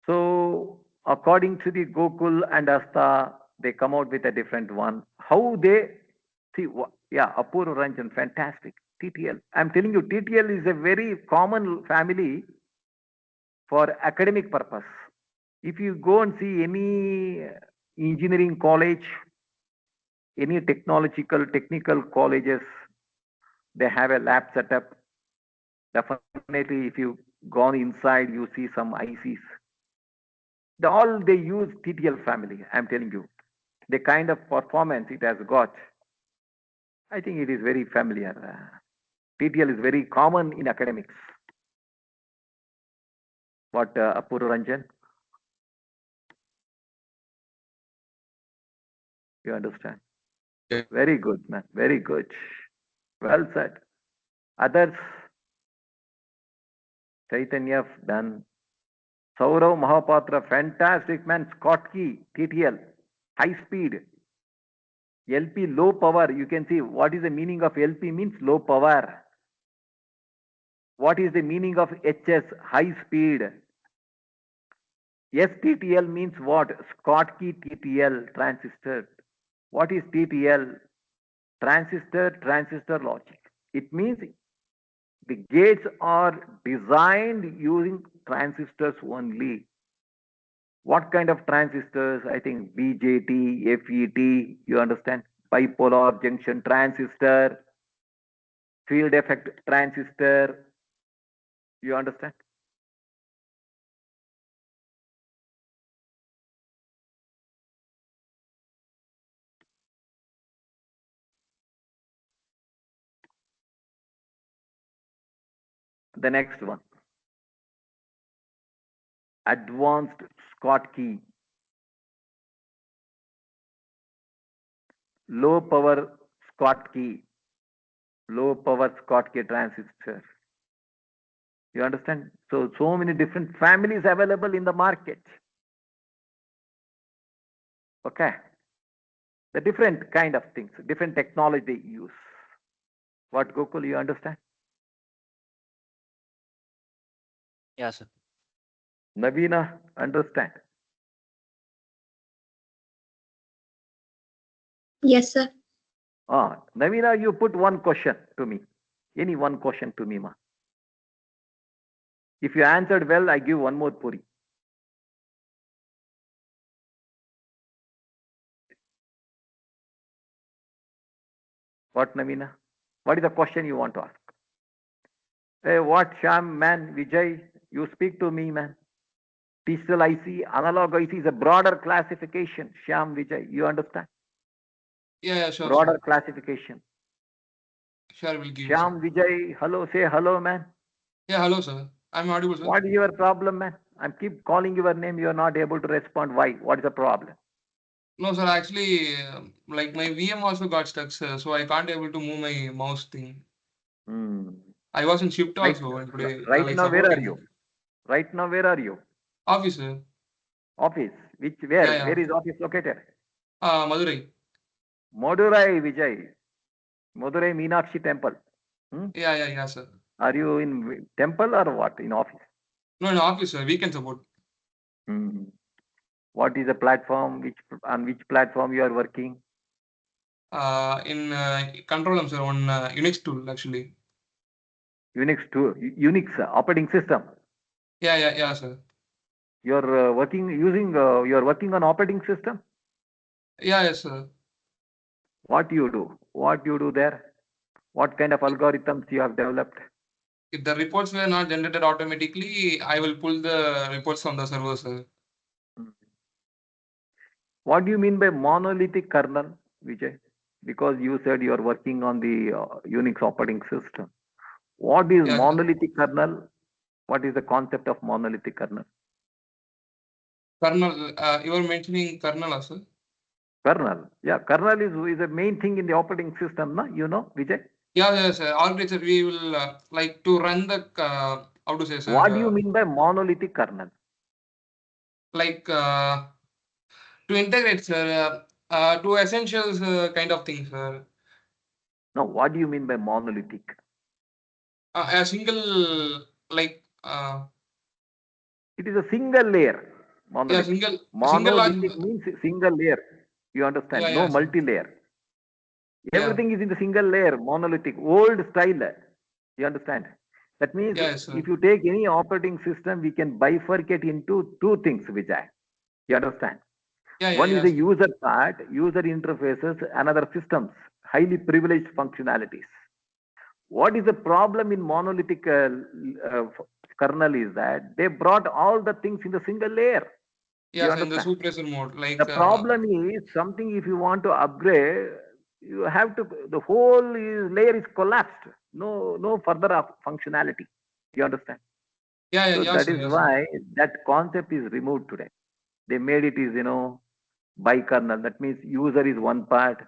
So, according to the Gokul and Asta, they come out with a different one. How they see? Yeah, Apurva Ranjan, fantastic. TTL. I'm telling you, TTL is a very common family for academic purpose. If you go and see any engineering college, any technical colleges, they have a lab setup. Definitely, if you gone inside, you see some ICs. All they use TTL family. I'm telling you, the kind of performance it has got, I think it is very familiar. TTL is very common in academics. What, Apurva Ranjan? You understand? Yeah. Very good, man. Very good. Well said. Others? Chaitanya done. Saurav Mahapatra, fantastic man. Schottky, TTL, high speed. LP, low power. You can see what is the meaning of LP means low power. What is the meaning of HS, high speed? STTL means what? Schottky TTL, transistor. What is TTL? Transistor logic. It means the gates are designed using transistors only. What kind of transistors? I think BJT, FET, you understand? Bipolar junction transistor, field effect transistor, you understand? The next one, advanced Schottky, low power Schottky, transistor. You understand? So many different families available in the market. Okay. The different kind of things, different technology they use. What, Gokul, you understand? Yeah, sir. Navina, understand? Yes, sir. Navina, you put one question to me. Any one question to me, ma. If you answered well, I give one more puri. What, Navina? What is the question you want to ask? Hey, what, Sham, man, Vijay? You speak to me, man. Digital IC, analog IC is a broader classification. Shyam, Vijay, you understand? Yeah, sure, Broader sir. classification. Sure, we'll give, sir. Shyam, Vijay, hello, say hello, man. Yeah, hello, sir. I'm audible, sir. What is your problem, man? I keep calling your name. You are not able to respond. Why? What is the problem? No, sir, actually, like my VM also got stuck, sir, so I can't able to move my mouse thing. Hmm. I was in shift Right, also and today, right like now, where are supporting. you? Right now, where are you? Office, sir. Office. Which, where? Yeah, yeah. Where is office located? Madurai. Madurai, Vijay. Madurai Meenakshi temple. Hmm? Yeah, sir. Are you in temple or what? In office? No, in office, sir. Weekend support. Hmm. What is the platform? On which platform you are working? In control room, sir, on Unix tool, actually. Unix operating system. Yeah, sir. You're you're working on operating system. Yes, sir. What you do? What you do there? What kind of algorithms you have developed? If the reports were not generated automatically, I will pull the reports from the server, sir. What do you mean by monolithic kernel, Vijay? Because you said you are working on the Unix operating system. What is Yeah, sir. monolithic kernel? What is the concept of monolithic kernel? Kernel, you were mentioning kernel also. Kernel, yeah, kernel is a main thing in the operating system, no? You know, Vijay. Yes, architecture we will like to run the how to say, sir? What do you mean by monolithic kernel? Like to integrate, sir, to essentials kind of things, sir. No, what do you mean by monolithic? A single like It is a single layer. yeah, Monolithic. single large. Monolithic means single layer. You understand? No Yeah, sir. multi-layer. Yeah. Everything is in the single layer, monolithic, old style. You understand? That means Yes, sir. if you take any operating system, we can bifurcate into two things, Vijay. You understand? One is the Sir. user part, user interfaces, another systems, highly privileged functionalities. What is the problem in monolithic kernel is that they brought all the things in the single layer. You Yes, in the understand? suppressor mode, like The problem is something if you want to upgrade, you have to, the whole layer is collapsed. No further functionality. You understand? So that is why that concept is removed today. They made it is, bi-kernel. That means user is one part,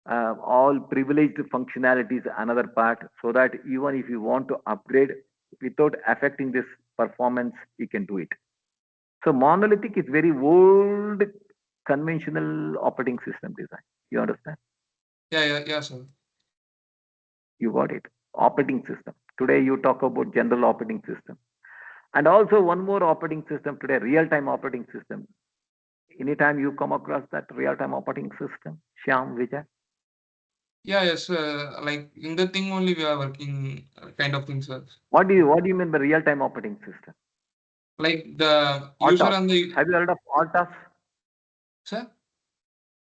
all privileged functionalities another part, so that even if you want to upgrade without affecting this performance, you can do it. So monolithic is very old conventional operating system design. You understand? Yeah, sir. You got it. Operating system. Today you talk about general operating system. And also one more operating system today, real-time operating system. Anytime you come across that real-time operating system, Shyam, Vijay? Yes, like in the thing only we are working kind of things, sir. What do you mean by real-time operating system? Like the user RTOS. and the Have you heard of RTOS? sir?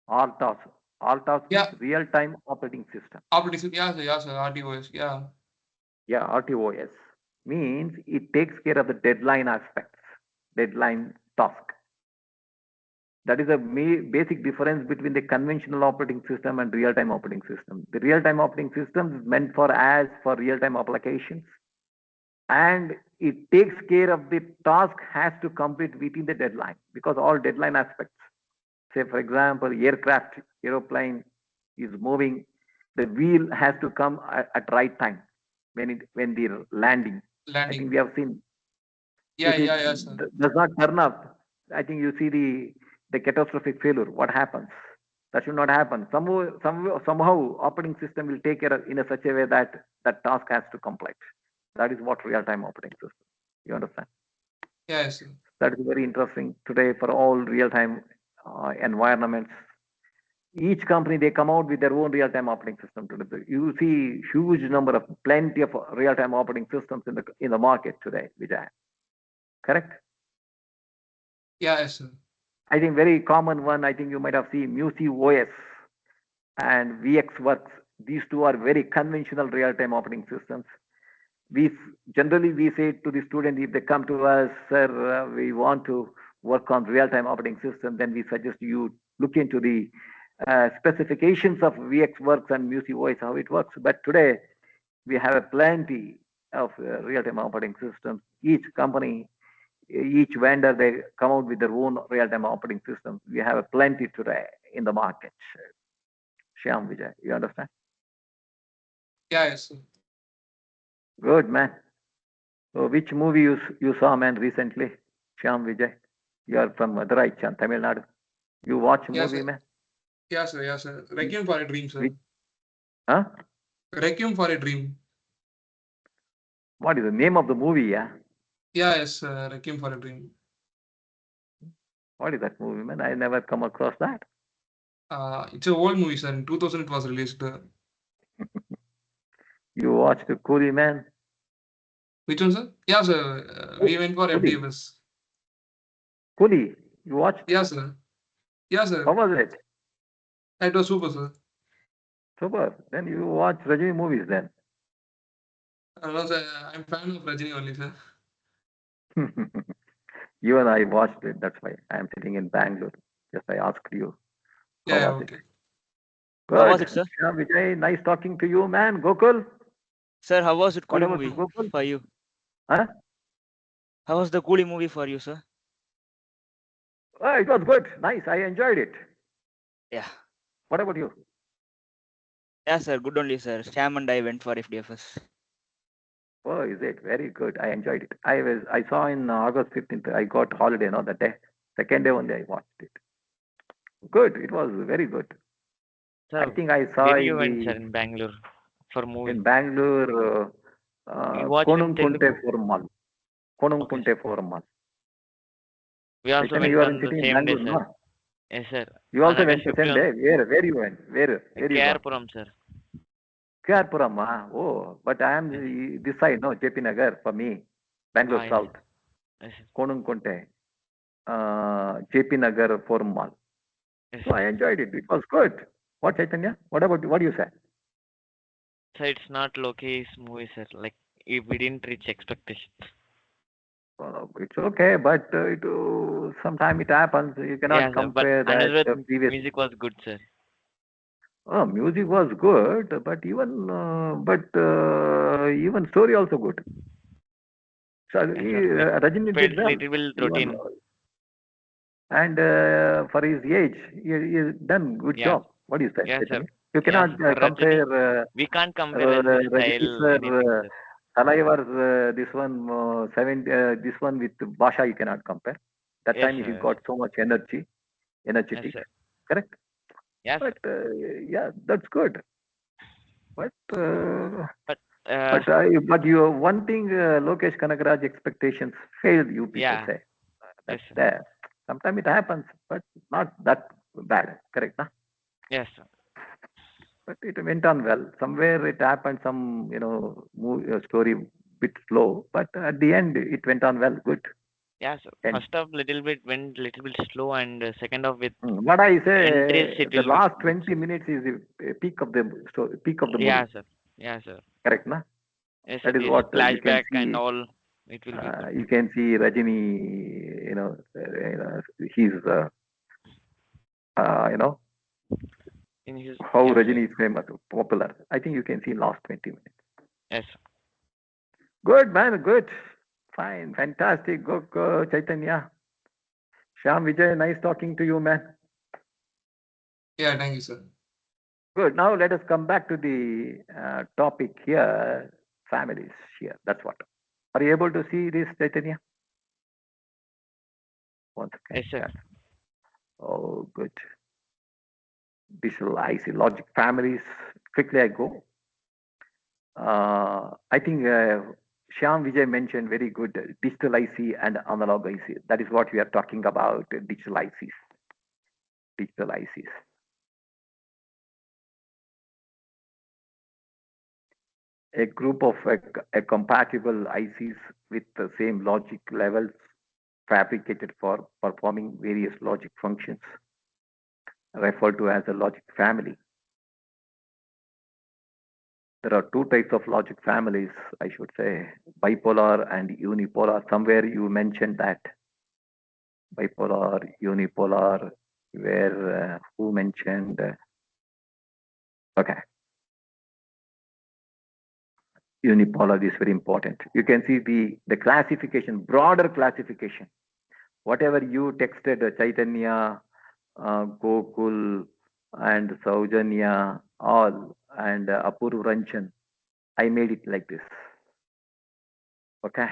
RTOS. RTOS Yeah. means real-time operating system. Operating system, yeah, sir, RTOS, yeah. Yeah, RTOS means it takes care of the deadline aspects, deadline task. That is a basic difference between the conventional operating system and real-time operating system. The real-time operating system is meant for real-time applications, and it takes care of the task has to complete within the deadline, because all deadline aspects, say for example, aeroplane is moving, the wheel has to come at right time when the landing. I think we have seen. Yeah, If it yes, sir. does not turn up, I think you see the catastrophic failure. What happens? That should not happen. Somehow operating system will take care of in such a way that that task has to complete. That is what real-time operating system. You understand? Yes, sir. That is very interesting today for all real-time environments. Each company, they come out with their own real-time operating system today. You see plenty of real-time operating systems in the market today, Vijay. Correct? Yes, sir. I think very common one, I think you might have seen MusiOS and VxWorks. These two are very conventional real-time operating systems. generally we say to the student, if they come to us, sir, we want to work on real-time operating system, then we suggest you look into the specifications of VxWorks and MusiOS, how it works. But today we have a plenty of real-time operating systems. Each company, each vendor, they come out with their own real-time operating systems. We have a plenty today in the market. Shyam Vijay, you understand? Yeah, yes, sir. Good, man. So which movie you saw, man, recently? Shyam Vijay. You are from Madurai, Tamil Nadu. You watch Yes, movie, sir. man? Yes, sir. Yes, sir. Requiem for a Dream, sir. Which, huh? Requiem for a Dream. What is the name of the movie, yeah? Yeah, yes, Requiem for a Dream. What is that movie, man? I never come across that. It's an old movie, sir. In 2000 it was released. You watched the Coolie, man? Which one, sir? Yeah, sir. We went for Coolie. FDFS. Coolie, you watched? Yeah, sir. Yeah, How sir. was it? It was super, sir. Super. Then you watch Rajini movies then. No, sir. I'm fan of Rajini only, sir. You and I watched it. That's why I am sitting in Bangalore. Just I asked you. How Yeah, was okay. it? How was Good. it, sir? Shyam Vijay, nice talking to you, man. Gokul, Sir, how was it what Coolie about you, movie Gokul? for you? Huh? How was the Coolie movie for you, sir? Oh, it was good. Nice. I enjoyed it. Yeah. What about you? Yeah, sir. Good only, sir. Sham and I went for FDFS. Oh, is it very good? I enjoyed it. I saw in August 15th. I got holiday, no, that day. Second day only I watched it. Good. It was very good. I Sir, think I saw where in you went, sir, the in Bangalore for movie? in Bangalore, You watched in Konunkunte Telugu? Forum Mall. Okay, Konunkunte Forum Mall. we also Chaitanya, you went are in on the sitting in same day, Bangalore, sir. no? Yes, sir. You also On went August the same 15 day. Where you went? Where you gone? KR Puram, sir. Kerpuram, oh, but I am this side, no, JP Nagar for me, Bangalore Yes, South, yes, sir. Konunkunte, JP Nagar Forum Mall. Yes, So I sir. enjoyed it. It was good. What, Chaitanya? What do you say? Sir, it's not Loki's movie, sir. Like, we didn't reach expectations. It's okay, but sometime it happens. You cannot Yeah, sir. But compare that Anirudh previous. music was good, sir. Oh, music was good, but even story also good. So Yes, sir. Like, Rajini felt did well. little bit Even, routine. and for his age, he done good Yeah. job. What do you say, Yes, sir. Chaitanya? You Yeah, cannot sir. For Rajini, compare we can't compare his Rajini style, sir, anything, sir. Salavar's this one this one with Basha you cannot compare. That Yes, time he sir. got so much energy, Yes, energetic, sir. correct? Yes, sir. But yeah, that's good. But But but you one thing, Lokesh Kanagaraj expectations failed. You people yeah, say yes, that's sir. there. Sometimes it happens, but not that bad. Correct, na? Yes, sir. But it went on well. Somewhere it happened, some story bit slow, but at the end it went on well, good. Yeah, sir. And First half little bit went little bit slow, and second half with what I entries say, it the will be last good, 20 sir. minutes is the peak of the story, peak of the Yeah, movie. sir. Yeah, sir. Correct, na? Yes, sir. That is This what you can flashback and see. all, it will be good. You can see Rajini, he's, In his how yeah, sir. Rajini is famous, popular. I think you can see last 20 minutes. Yes, sir. Good, man, good. Fine, fantastic. Go, Chaitanya. Shyam Vijay, nice talking to you, man. Yeah, thank you, sir. Good. Now let us come back to the topic here, families here. That's what. Are you able to see this, Chaitanya? Once again. Yes, sir. Oh, good. Digital IC, logic families. Quickly I go. I think Shyam Vijay mentioned very good digital IC and analog IC. That is what we are talking about, digital ICs. Digital ICs. A group of a compatible ICs with the same logic levels fabricated for performing various logic functions, referred to as a logic family. There are two types of logic families, I should say, bipolar and unipolar. Somewhere you mentioned that bipolar, unipolar, where who mentioned? Okay, unipolar is very important. You can see the classification, broader classification. Whatever you texted, Chaitanya, Gokul, and Saujanya, all, and Apurv Ranchan, I made it like this. Okay,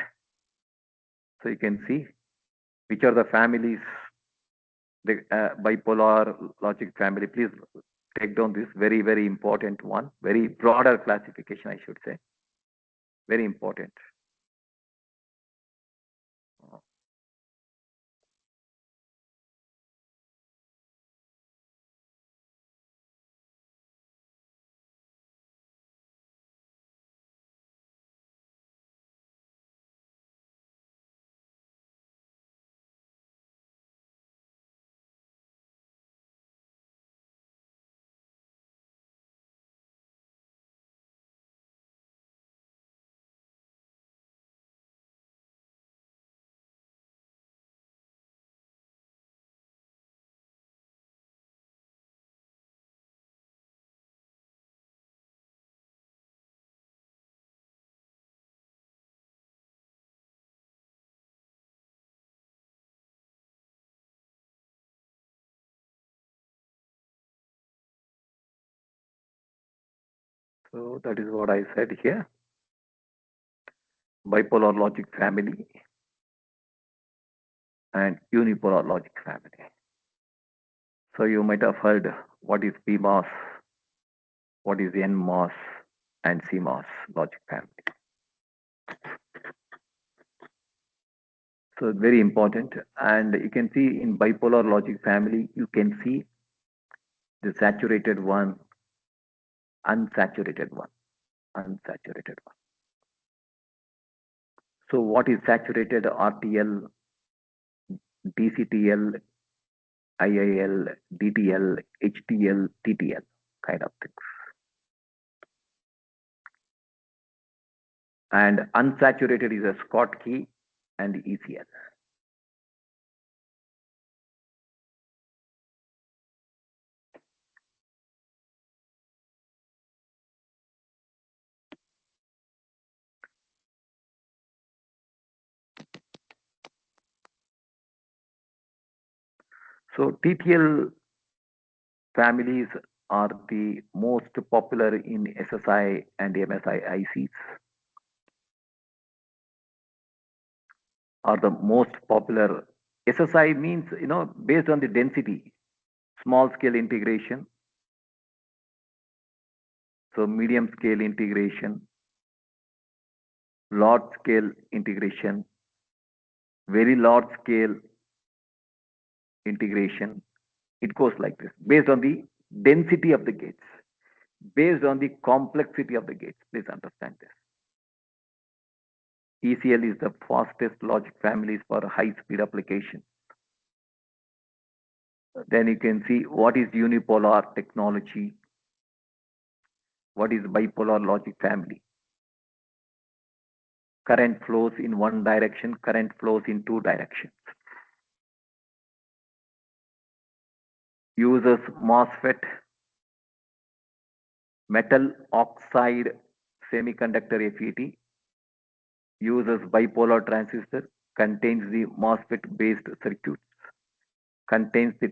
so you can see which are the families, the bipolar logic family. Please take down this very important one, very broader classification, I should say, very important. So that is what I said here. Bipolar logic family and unipolar logic family. So you might have heard what is PMOS, what is NMOS, and CMOS logic family. So very important. And you can see in bipolar logic family, you can see the saturated one, unsaturated one, unsaturated one. So what is saturated? RTL, DCTL, IIL, DTL, HTL, TTL kind of things. And unsaturated is a Schottky and ECL. So TTL families are the most popular in SSI and MSI ICs. Are the most popular. SSI means, based on the density, small scale integration. So medium scale integration, large scale integration, very large scale integration. It goes like this, based on the density of the gates, based on the complexity of the gates. Please understand this. ECL is the fastest logic families for high speed application. Then you can see what is unipolar technology, what is bipolar logic family. Current flows in one direction, current flows in two directions. Uses MOSFET, metal oxide semiconductor FET, uses bipolar transistor, contains the MOSFET based circuits, contains the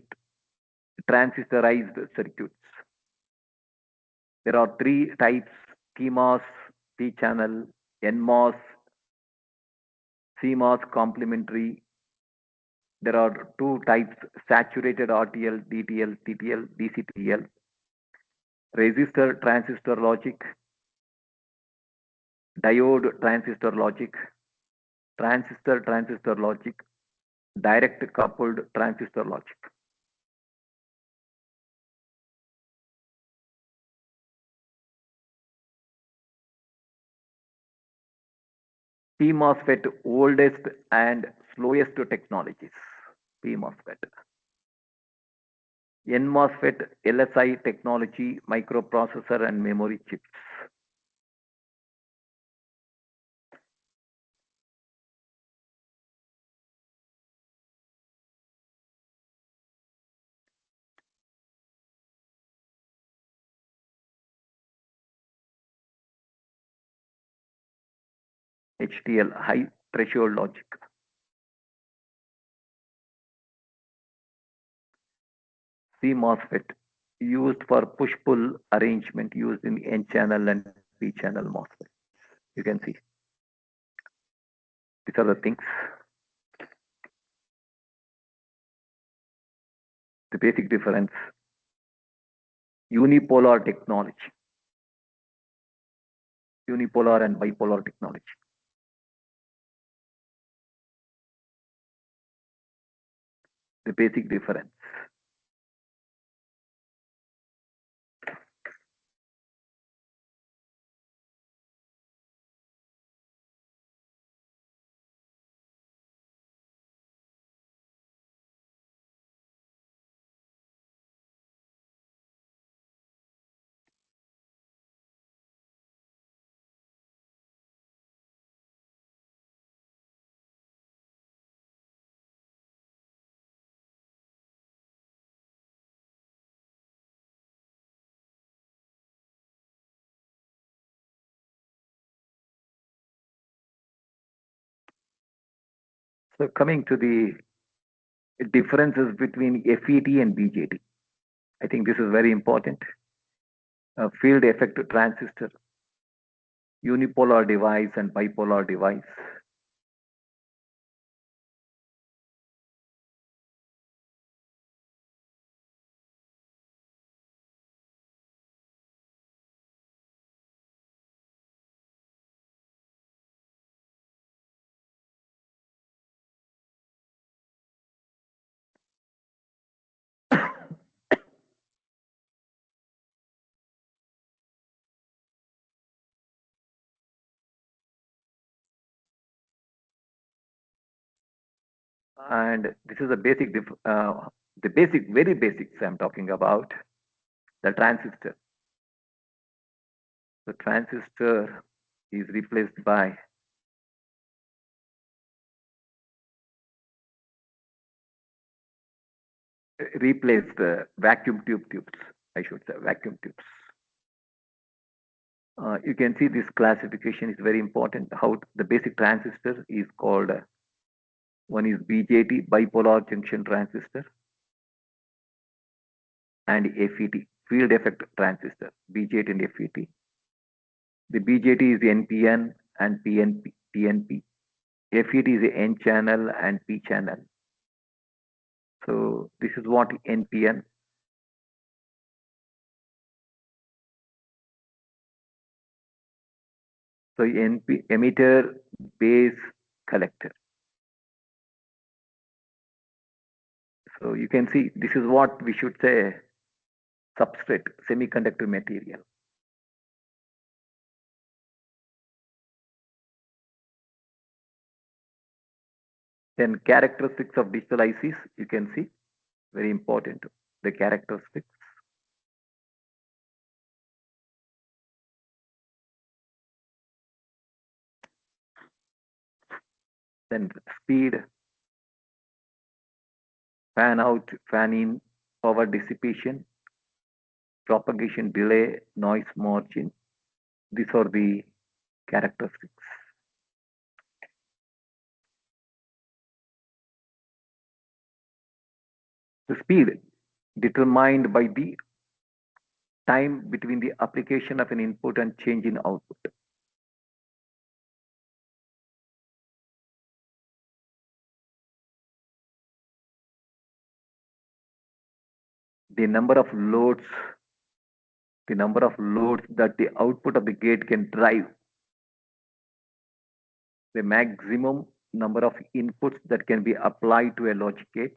transistorized circuits. There are three types: PMOS, P-channel, NMOS, CMOS complementary. There are two types: saturated RTL, DTL, TTL, DCTL. Resistor transistor logic, diode transistor logic, transistor transistor logic, direct coupled transistor logic. PMOSFET, oldest and slowest technologies. PMOSFET. NMOSFET, LSI technology, microprocessor and memory chips. HTL, high threshold logic. C MOSFET, used for push-pull arrangement used in N-channel and P-channel MOSFET. You can see. These are the things. The basic difference. Unipolar technology. Unipolar and bipolar technology. The basic difference. So coming to the differences between FET and BJT. I think this is very important. Field effect transistor, unipolar device and bipolar device. And this is a basic, the basic, very basics I'm talking about, the transistor. The transistor is replaced by vacuum tubes, I should say, vacuum tubes. You can see this classification is very important. How the basic transistor is called, one is BJT, bipolar junction transistor, and FET, field effect transistor, BJT and FET. The BJT is NPN and PNP. FET is N channel and P channel. So this is what NPN. So NP, emitter, base, collector. So you can see this is what we should say substrate, semiconductor material. Then characteristics of digital ICs, you can see, very important, the characteristics. Then speed, fan out, fan in, power dissipation, propagation delay, noise margin. These are the characteristics. The speed determined by the time between the application of an input and change in output. The number of loads that the output of the gate can drive, the maximum number of inputs that can be applied to a logic gate,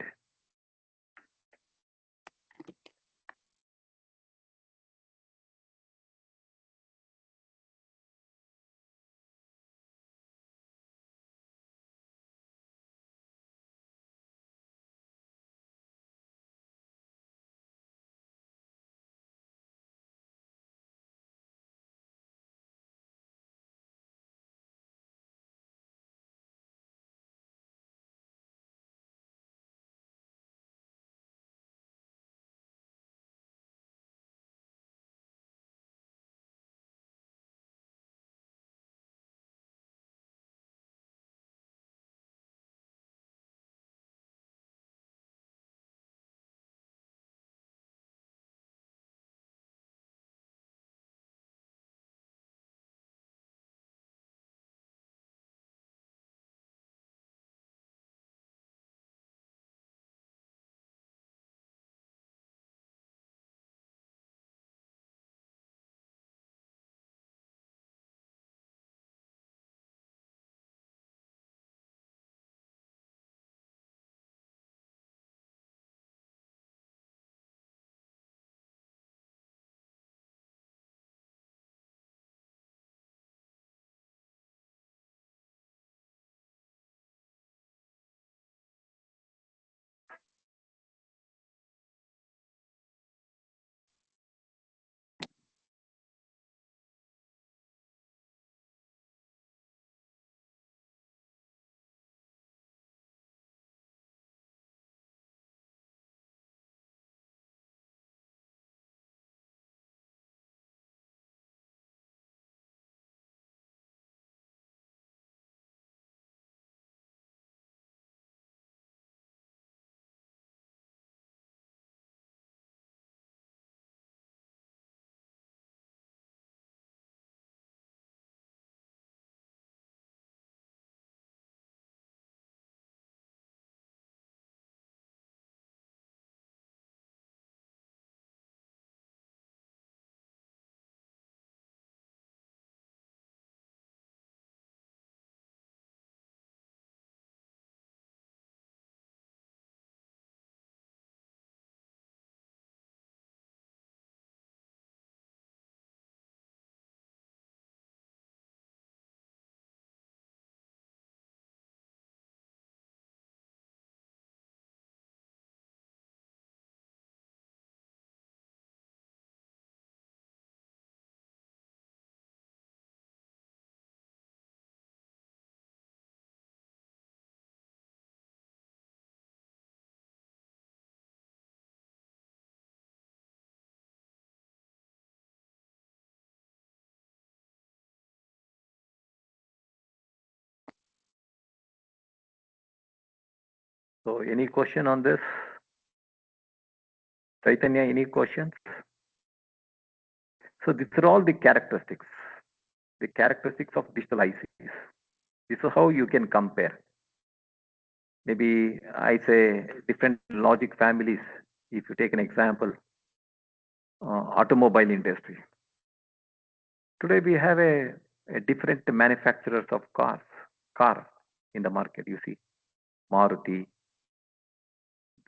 So any question on this? Chaitanya, any questions? So these are all the characteristics of digital ICs. This is how you can compare. Maybe I say different logic families. If you take an example, automobile industry. Today we have a different manufacturers of car in the market. You see, Maruti,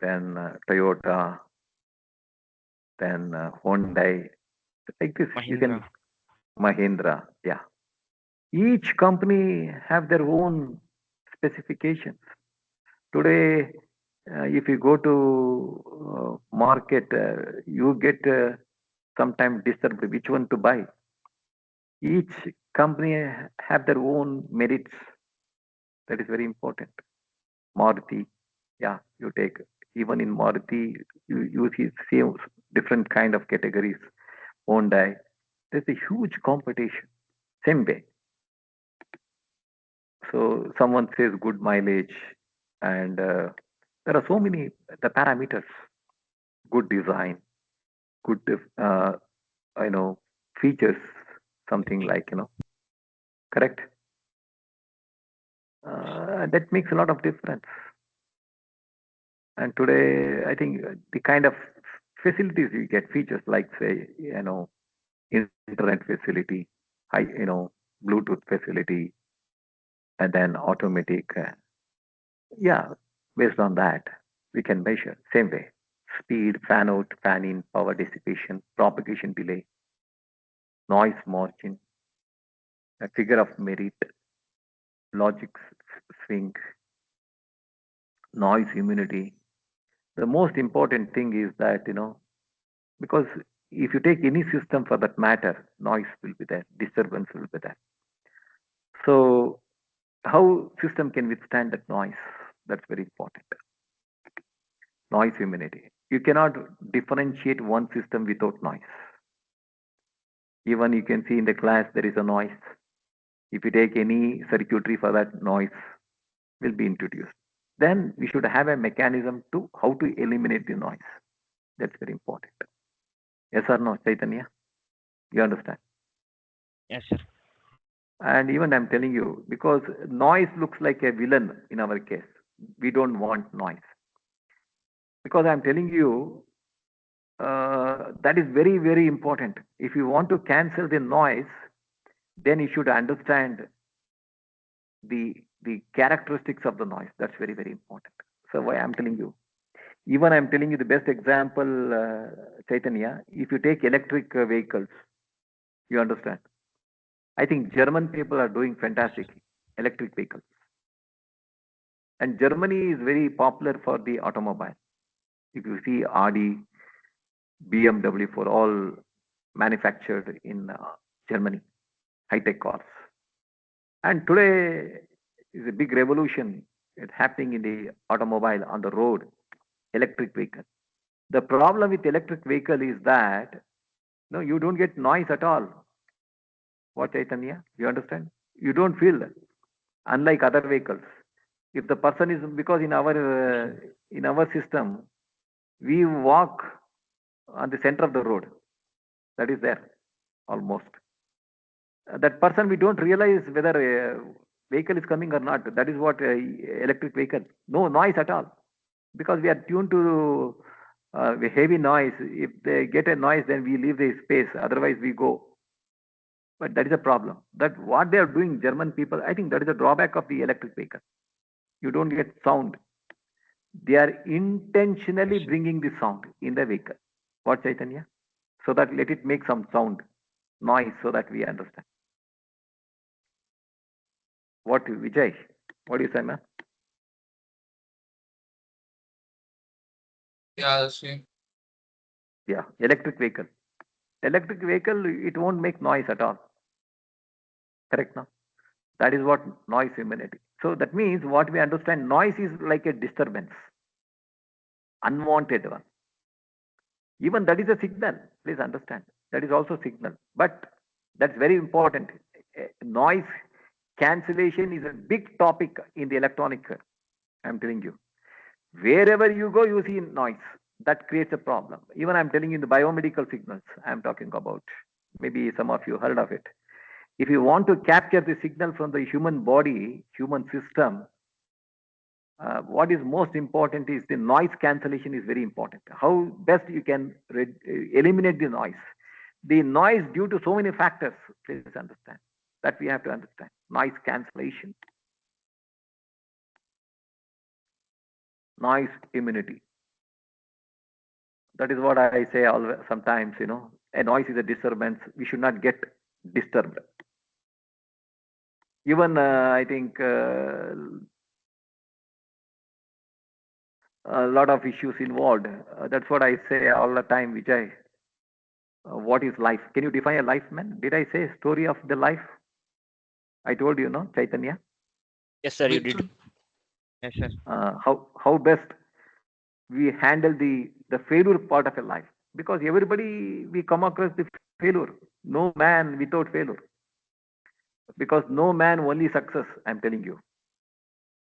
then Toyota, then Hyundai. Like this, you can Mahindra. Yeah, each company have their own specifications. Today, if you go to market, you get sometimes disturbed which one to buy. Each company have their own merits. That is very important. Maruti, yeah, you take even in Maruti, you see different kind of categories. Hyundai, there's a huge competition. Same way. So someone says good mileage, and there are so many the parameters. Good design, good features, something like correct. That makes a lot of difference. And today, I think the kind of facilities you get, features like say internet facility, high Bluetooth facility, and then automatic. Yeah, based on that, we can measure same way. Speed, fan out, fan in, power dissipation, propagation delay, noise margin, a figure of merit, logic swing, noise immunity. The most important thing is that, because if you take any system for that matter, noise will be there, disturbance will be there. So how system can withstand that noise? That's very important. Noise immunity. You cannot differentiate one system without noise. Even you can see in the class there is a noise. If you take any circuitry for that, noise will be introduced. Then we should have a mechanism to how to eliminate the noise. That's very important. Yes or no, Chaitanya? You understand? Yes, sir. And even I'm telling you, because noise looks like a villain in our case. We don't want noise. Because I'm telling you, that is very, very important. If you want to cancel the noise, then you should understand the characteristics of the noise. That's very, very important. So why I'm telling you, even I'm telling you the best example, Chaitanya, if you take electric vehicles, you understand. I think German people are doing fantastic electric vehicles. And Germany is very popular for the automobile. If you see Audi, BMW for all manufactured in Germany, high-tech cars. And today is a big revolution. It's happening in the automobile on the road, electric vehicle. The problem with electric vehicle is that you don't get noise at all. What, Chaitanya? You understand? You don't feel that. Unlike other vehicles. If the person is, because in our system, we walk on the center of the road. That is there, almost. That person, we don't realize whether a vehicle is coming or not. That is what electric vehicle. No noise at all. Because we are tuned to heavy noise. If they get a noise, then we leave the space. Otherwise, we go. But that is a problem. That what they are doing, German people, I think that is a drawback of the electric vehicle. You don't get sound. They are intentionally bringing the sound in the vehicle. What, Chaitanya? So that let it make some sound, noise, so that we understand. What, Vijay? What do you say, man? Yeah, that's it. Yeah, electric vehicle. Electric vehicle, it won't make noise at all. Correct now? That is what noise immunity. So that means what we understand, noise is like a disturbance, unwanted one. Even that is a signal. Please understand. That is also signal. But that's very important. Noise cancellation is a big topic in the electronic. I'm telling you. Wherever you go, you see noise. That creates a problem. Even I'm telling you the biomedical signals I'm talking about. Maybe some of you heard of it. If you want to capture the signal from the human body, human system, what is most important is the noise cancellation is very important. How best you can eliminate the noise. The noise due to so many factors, please understand. That we have to understand. Noise cancellation. Noise immunity. That is what I say always, sometimes, a noise is a disturbance. We should not get disturbed. Even I think a lot of issues involved. That's what I say all the time, Vijay. What is life? Can you define a life, man? Did I say story of the life? I told you, no, Chaitanya. Yes, sir, you Which did. one? Yes, sir. How best we handle the failure part of a life, because everybody we come across the failure. No man without failure, because no man only success. I'm telling you.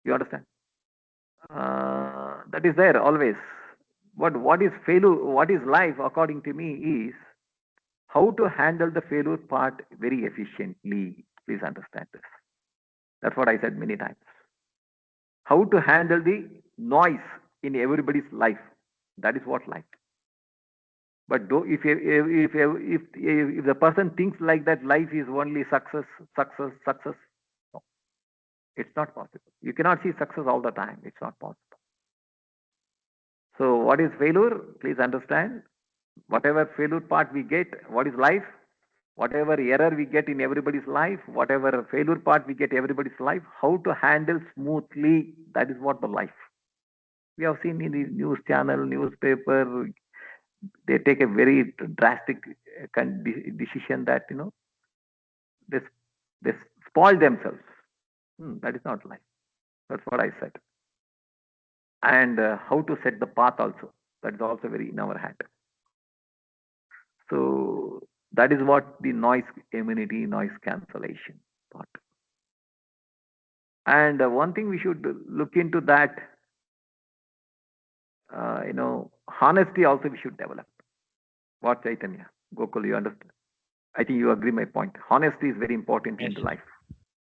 You understand? That is there always. But what is failure? What is life? According to me, is how to handle the failure part very efficiently. Please understand this. That's what I said many times. How to handle the noise in everybody's life. That is what life. But if the person thinks like that, life is only success, success, success. No, it's not possible. You cannot see success all the time. It's not possible. So what is failure? Please understand. Whatever failure part we get, what is life? Whatever error we get in everybody's life, whatever failure part we get everybody's life, how to handle smoothly, that is what the life. We have seen in the news channel, newspaper, they take a very drastic decision that, they spoil themselves. That is not life. That's what I said. And how to set the path also. That is also very in our hand. So that is what the noise immunity, noise cancellation part. And one thing we should look into that, honesty also we should develop. What, Chaitanya? Gokul, you understand? I think you agree my point. Honesty is very important in Yes, the sir. life.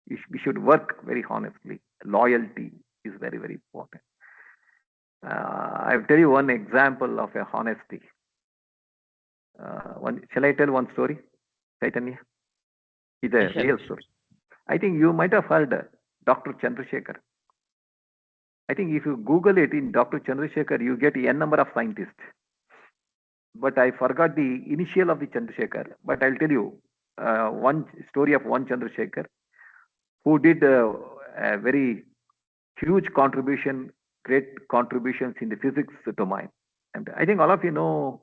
We should work very honestly. Loyalty is very, very important. I'll tell you one example of a honesty. Shall I tell one story, Chaitanya? It's a Yes, sir. real story. I think you might have heard Dr. Chandrasekhar. I think if you Google it in Dr. Chandrasekhar, you get n number of scientists. But I forgot the initial of the Chandrasekhar. But I'll tell you one story of one Chandrasekhar who did a very huge contribution, great contributions in the physics domain. And I think all of you know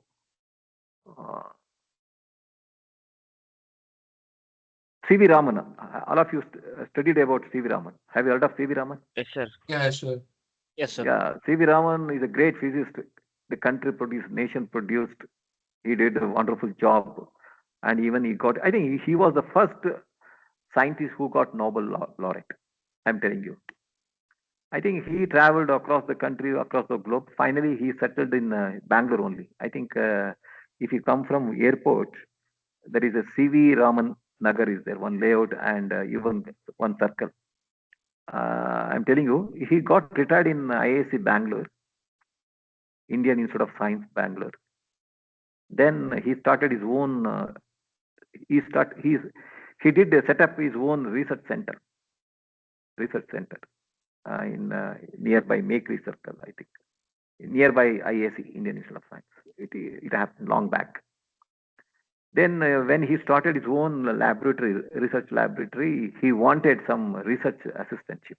C.V. Raman. All of you studied about C.V. Raman. Have you heard of C.V. Raman? Yes, sir. Yeah, sure. Yes, sir. Yeah, C.V. Raman is a great physicist. The country produced, nation produced. He did a wonderful job. And even he got, I think he was the first scientist who got Nobel laureate. I'm telling you. I think he traveled across the country, across the globe. Finally, he settled in Bangalore only. I think if you come from airport, there is a C.V. Raman Nagar is there, one layout and even one circle. I'm telling you, he got retired in IISc Bangalore, Indian Institute of Science, Bangalore. Then he started his own. He did set up his own research center in nearby Makery Circle, I think, nearby IISc, Indian Institute of Science. It happened long back. Then when he started his own research laboratory, he wanted some research assistantship.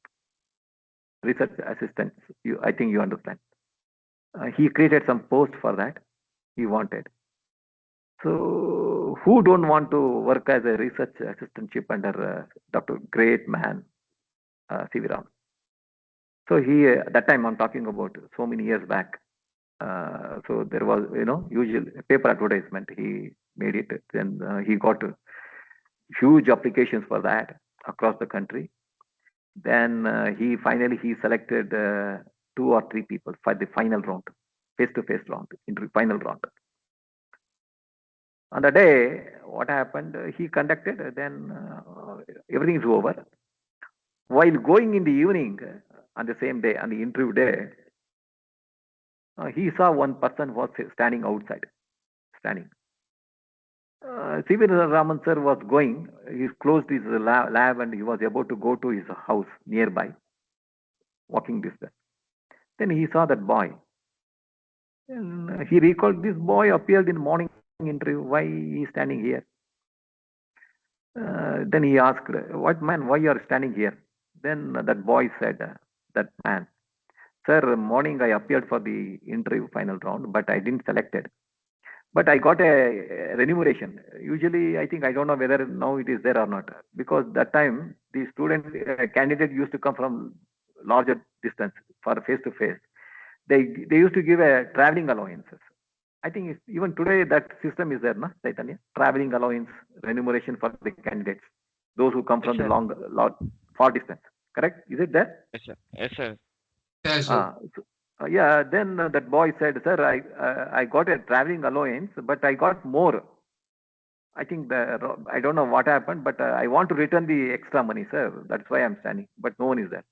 Research assistants, I think you understand. He created some post for that. He wanted. So who don't want to work as a research assistantship under Dr. Great Man, C.V. Raman? So he, that time I'm talking about so many years back. So there was, usual paper advertisement. He made it. Then he got huge applications for that across the country. Then he selected 2 or 3 people for the final round, face-to-face round, interview final round. On the day, what happened? He conducted, then everything is over. While going in the evening, on the same day, on the interview day, he saw one person was standing outside, standing. C.V. Raman sir was going, he closed his lab and he was about to go to his house nearby, walking distance. Then he saw that boy. And he recalled this boy appeared in morning interview, why he is standing here? Then he asked, what man, why you are standing here? Then that boy said, that man, sir, morning I appeared for the interview final round, but I didn't selected. But I got a remuneration. Usually, I think, I don't know whether now it is there or not, because that time the student candidate used to come from larger distance for face to face. They used to give a traveling allowances. I think even today that system is there, na Chaitanya? Traveling allowance, remuneration for the candidates, those who come from the far distance. Correct? Is it there? Yes, sir. Yes, sir. Yeah, sir. Yeah, then that boy said, sir, I got a traveling allowance, but I got more. I think I don't know what happened, but I want to return the extra money, sir. That's why I'm standing, but no one is there.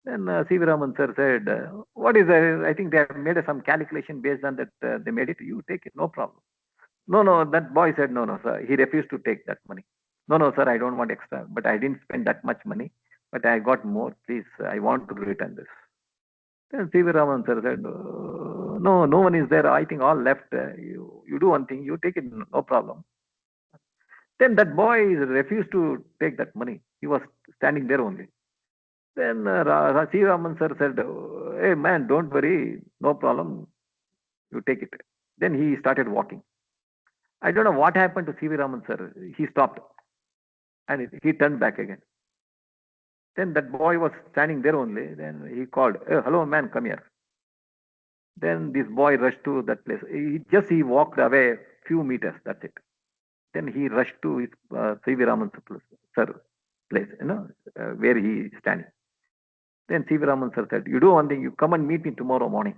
Then C.V. Raman sir said, what is that? I think they have made some calculation based on that. They made it. You take it, no problem. No, that boy said, no, sir. He refused to take that money. No, sir, I don't want extra, but I didn't spend that much money, but I got more. Please, I want to return this. Then C.V. Raman sir said, no one is there. I think all left. You do one thing, you take it, no problem. Then that boy refused to take that money. He was standing there only. Then C.V. Raman sir said, hey man, don't worry, no problem. You take it. Then he started walking. I don't know what happened to C.V. Raman sir. He stopped and he turned back again. Then that boy was standing there only. Then he called, hey, hello man, come here. Then this boy rushed to that place. He walked away a few meters, that's it. Then he rushed to his C.V. Raman sir place, where he is standing. Then C.V. Raman sir said, you do one thing, you come and meet me tomorrow morning.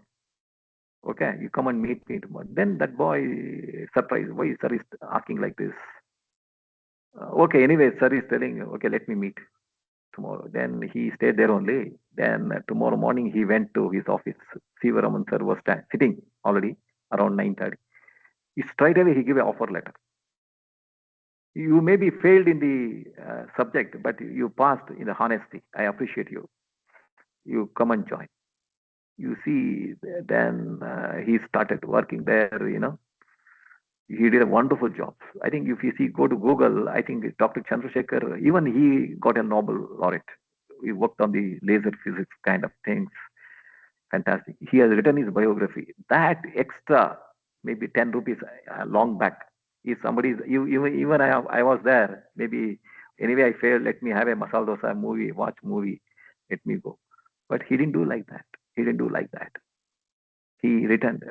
Okay, you come and meet me tomorrow. Then that boy, surprised, why sir is asking like this? Okay, anyway, sir is telling, okay, let me meet tomorrow. Then he stayed there only. Then tomorrow morning he went to his office. C.V. Raman sir was sitting already around 9:30. Straight away he gave an offer letter. You may be failed in the subject, but you passed in the honesty. I appreciate you. You come and join. You see, then he started working there, He did a wonderful job. I think if you go to Google, I think Dr. Chandrasekhar, even he got a Nobel laureate. He worked on the laser physics kind of things. Fantastic. He has written his biography. That extra, maybe 10 rupees long back. If somebody, even I was there, maybe anyway I failed, let me have a masala dosa movie, watch movie, let me go. But he didn't do like that. He returned.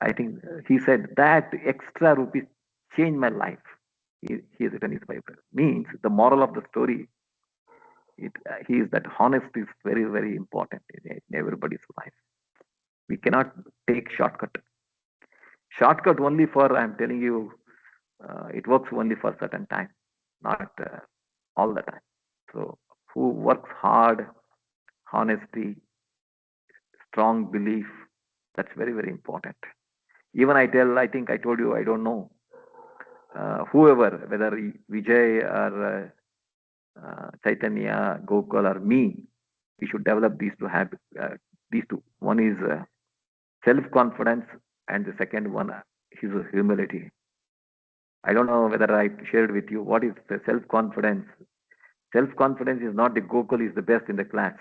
I think he said that extra rupees changed my life. He has written his biography. Means the moral of the story, he is that honesty is very, very important in everybody's life. We cannot take shortcut. Shortcut only for, I'm telling you, it works only for certain time, not all the time. So who works hard, honesty, strong belief, that's very, very important. Even I think I told you, I don't know, whoever, whether Vijay or Chaitanya, Gokul or me, we should develop these two habits. These two. One is self-confidence, and the second one is humility. I don't know whether I shared with you what is the self-confidence. Self-confidence is not the Gokul is the best in the class.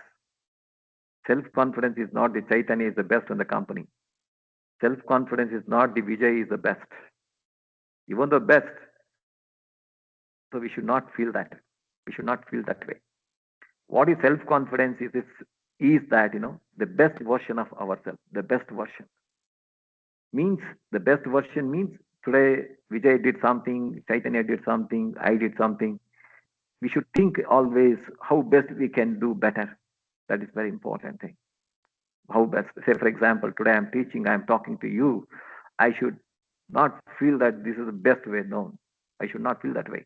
Self-confidence is not the Chaitanya is the best in the company. Self-confidence is not the Vijay is the best. Even the best. So we should not feel that. We should not feel that way. What is self-confidence is that, the best version of ourselves, the best version. Means, the best version means today Vijay did something, Chaitanya did something, I did something. We should think always how best we can do better. That is very important thing. How best? Say, for example, today I'm teaching, I'm talking to you. I should not feel that this is the best way. No, I should not feel that way.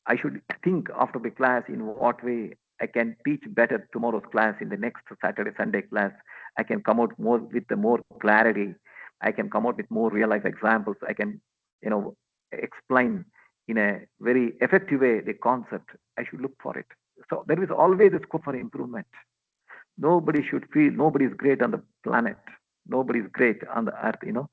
I should think after the class in what way I can teach better tomorrow's class in the next Saturday, Sunday class. I can come out more with the more clarity. I can come out with more real life examples. I can, explain in a very effective way the concept. I should look for it. So there is always a scope for improvement. Nobody should feel nobody is great on the planet. Nobody is great on the earth.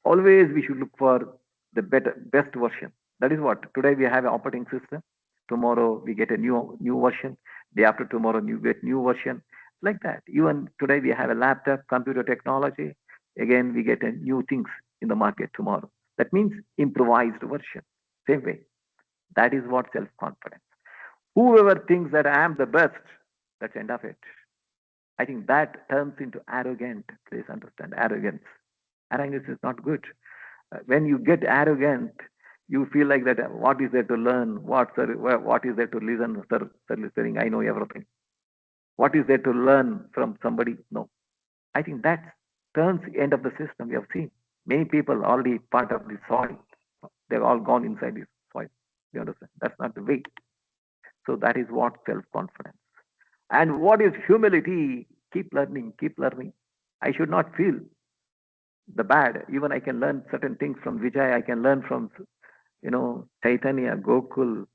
Always we should look for the best version. That is what today we have an operating system. Tomorrow we get a new version. Day after tomorrow you get new version. Like that. Even today we have a laptop, computer technology. Again we get a new things in the market tomorrow. That means improvised version. Same way. That is what self-confidence. Whoever thinks that I am the best, that's end of it. I think that turns into arrogant. Please understand arrogance. Arrogance is not good. When you get arrogant, you feel like that. What is there to learn? What is there to listen? Sir, listening. I know everything. What is there to learn from somebody? No. I think that turns the end of the system. We have seen many people already part of the soil. They've all gone inside this soil. You understand? That's not the way. So that is what self-confidence. And what is humility? Keep learning, keep learning. I should not feel the bad. Even I can learn certain things from Vijay. I can learn from, Chaitanya, Gokul,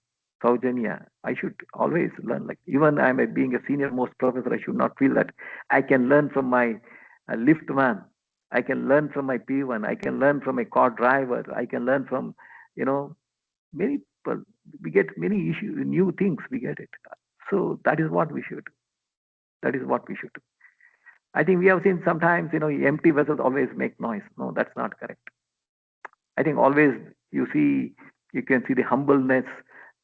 Saujanya. I should always learn. Like even being a senior most professor, I should not feel that I can learn from my lift man. I can learn from my P1. I can learn from a car driver. I can learn from, many people. We get many issues, new things. We get it. So that is what we should. That is what we should do. I think we have seen sometimes, empty vessels always make noise. No, that's not correct. I think always you can see the humbleness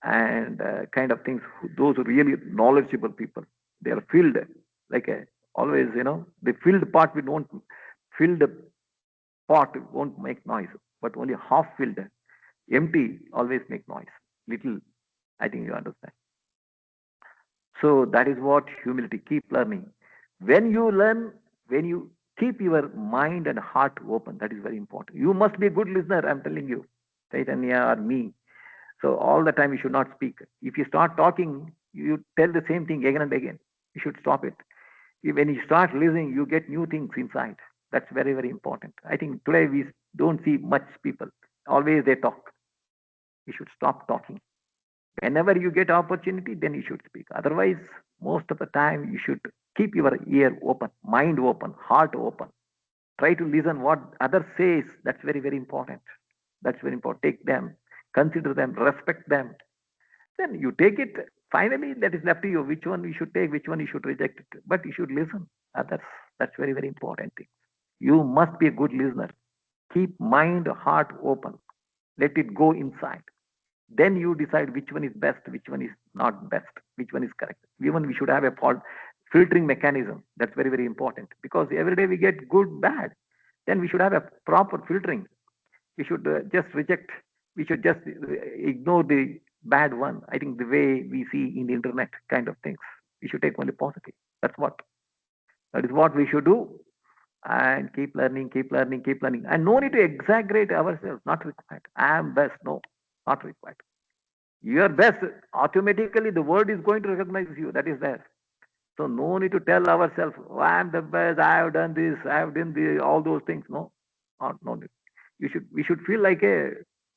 and kind of things. Those really knowledgeable people, they are filled like always, the filled pot we don't filled pot won't make noise, but only half filled, empty always make noise. Little, I think you understand. So that is what humility. Keep learning. When you learn, when you keep your mind and heart open, that is very important. You must be a good listener, I'm telling you, Chaitanya or me. So all the time you should not speak. If you start talking, you tell the same thing again and again. You should stop it. When you start listening, you get new things inside. That's very, very important. I think today we don't see much people. Always they talk. You should stop talking. Whenever you get opportunity, then you should speak. Otherwise, most of the time you should keep your ear open, mind open, heart open. Try to listen what others says. That's very, very important. That's very important. Take them, consider them, respect them. Then you take it. Finally, that is left to you. Which one you should take, which one you should reject it. But you should listen. Others. That's very, very important thing. You must be a good listener. Keep mind, heart open. Let it go inside. Then you decide which one is best, which one is not best, which one is correct. Even we should have a fault filtering mechanism. That's very, very important, because every day we get good, bad. Then we should have a proper filtering. We should just reject. We should just ignore the bad one. I think the way we see in the internet kind of things, we should take only positive. That is what we should do. And keep learning, keep learning, keep learning. And no need to exaggerate ourselves. Not required. I am best. No. Not required. You are best. Automatically, the world is going to recognize you. That is there. So no need to tell ourselves, oh, I am the best. I have done this. I have done all those things. No, no need. We should feel like a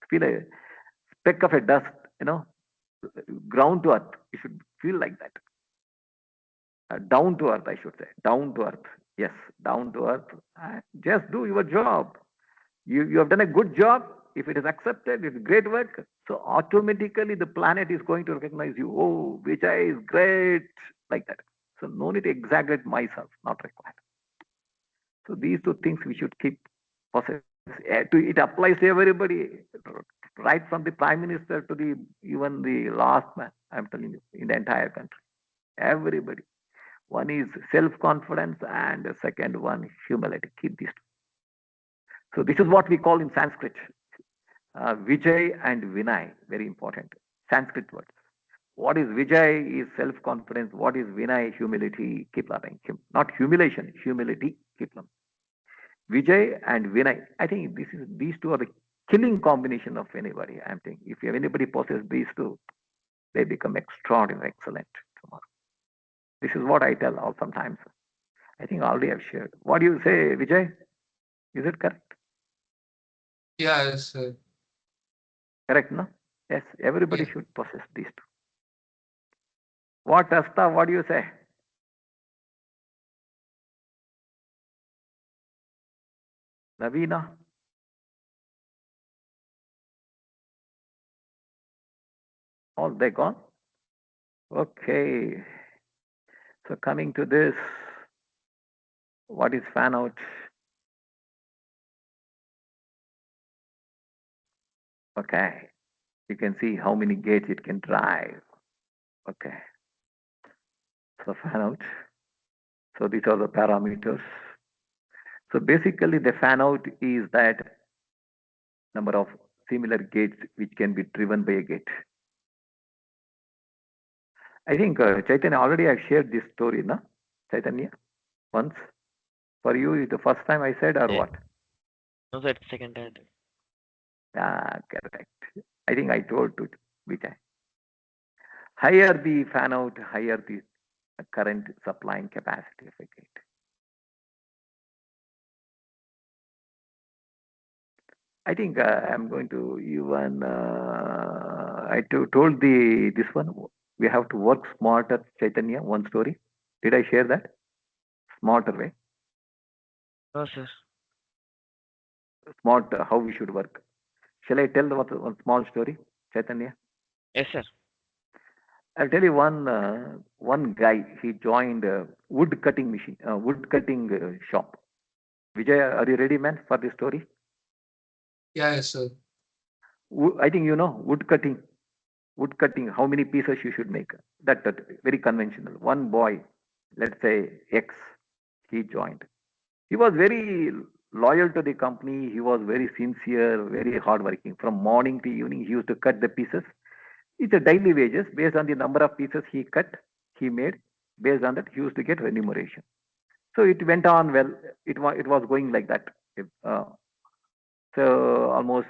speck of a dust. Ground to earth. You should feel like that. Down to earth, I should say. Down to earth. Yes, down to earth. Just do your job. You have done a good job. If it is accepted, it's great work. So automatically the planet is going to recognize you. Oh, Vijay is great, like that. So no need to exaggerate myself, not required. So these two things we should keep possess. It applies to everybody, right from the Prime Minister to even the last man, I'm telling you, in the entire country. Everybody. One is self-confidence and the second one, humility. Keep these two. So this is what we call in Sanskrit, Vijay and Vinay, very important. Sanskrit words. What is Vijay is self-confidence. What is Vinay? Humility. Keep learning. Not humiliation, humility. Keep learning. Vijay and Vinay. I think these two are the killing combination of anybody. I'm thinking if anybody possesses these two, they become extraordinary, excellent tomorrow. This is what I tell all sometimes. I think already I've shared. What do you say, Vijay? Is it correct? Yes, sir. Correct, no? Yes, everybody Yeah. should possess these two. What, Asta, what do you say? Navina? All they gone? Okay. So coming to this, what is fan out? Okay. You can see how many gates it can drive. Okay. So fan out. So these are the parameters. So basically the fan out is that number of similar gates which can be driven by a gate. I think Chaitanya already I shared this story, no? Chaitanya, once. For you, is the first time I said or Yeah. what? No, sir, it's second time. Ah, correct. I think I told to Vijay. Higher the fan out, higher the current supplying capacity of a gate. I think I'm going to even told this one. We have to work smarter, Chaitanya. One story. Did I share that? Smarter way. No, sir. Smart. How we should work. Shall I tell one small story, Chaitanya? Yes, sir. I'll tell you one guy. He joined a wood cutting machine, wood cutting shop. Vijay, are you ready, man, for this story? Yeah, yes, sir. I think you know wood cutting. Wood cutting. How many pieces you should make? That very conventional. One boy, let's say X, he joined. He was very loyal to the company. He was very sincere, very hardworking. From morning to evening, he used to cut the pieces. It's a daily wages based on the number of pieces he cut, he made. Based on that, he used to get remuneration. So it went on well. It was going like that. Uh, so almost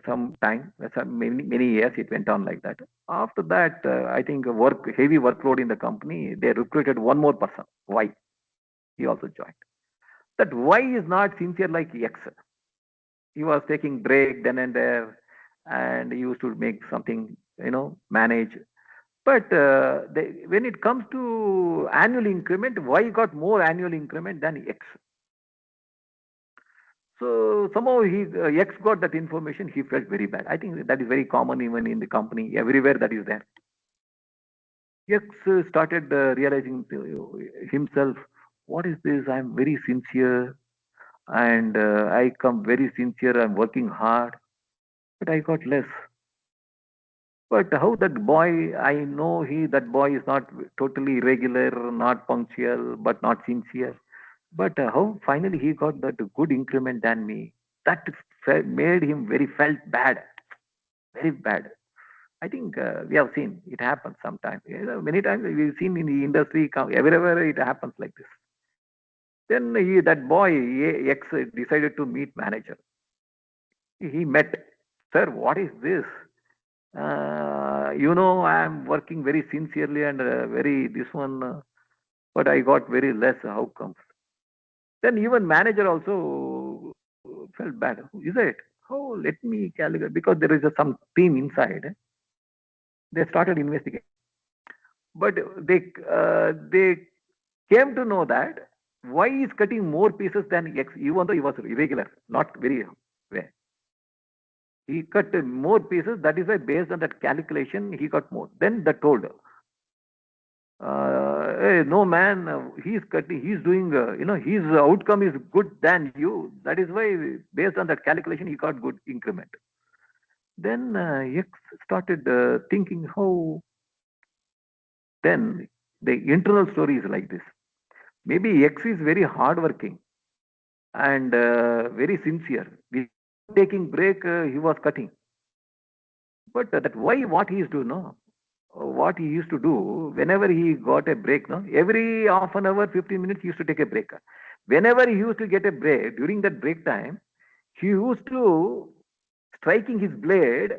some time, many years, it went on like that. After that, I think heavy workload in the company. They recruited one more person. Y. He also joined. That Y is not sincere like X. He was taking break then and there, and he used to make something, manage. But when it comes to annual increment, Y got more annual increment than X. So somehow X got that information. He felt very bad. I think that is very common even in the company. Everywhere that is there. X started realizing himself, what is this? I'm very sincere, and I come very sincere. I'm working hard, but I got less. But how that boy, I know that boy is not totally regular, not punctual, but not sincere. But how finally he got that good increment than me? That made him very felt bad, very bad. I think we have seen it happen sometimes. Many times we've seen in the industry, everywhere it happens like this. Then that boy X decided to meet manager. He met, sir, what is this? I'm working very sincerely and very this one, but I got very less. How comes? Then even manager also felt bad. Is it? Oh, let me calculate because there is some team inside. They started investigating, but they came to know that Y is cutting more pieces than X, even though he was irregular, not very way. He cut more pieces. That is why, based on that calculation, he got more. Then the told, hey, no man, he's cutting, he's doing, his outcome is good than you. That is why, based on that calculation, he got good increment. Then X started thinking how. Then the internal story is like this. Maybe X is very hardworking and very sincere. Taking break, he was cutting. But that why what he is doing, no? what he used to do, whenever he got a break, no, every half an hour, 15 minutes, he used to take a break. Whenever he used to get a break, during that break time, he used to striking his blade,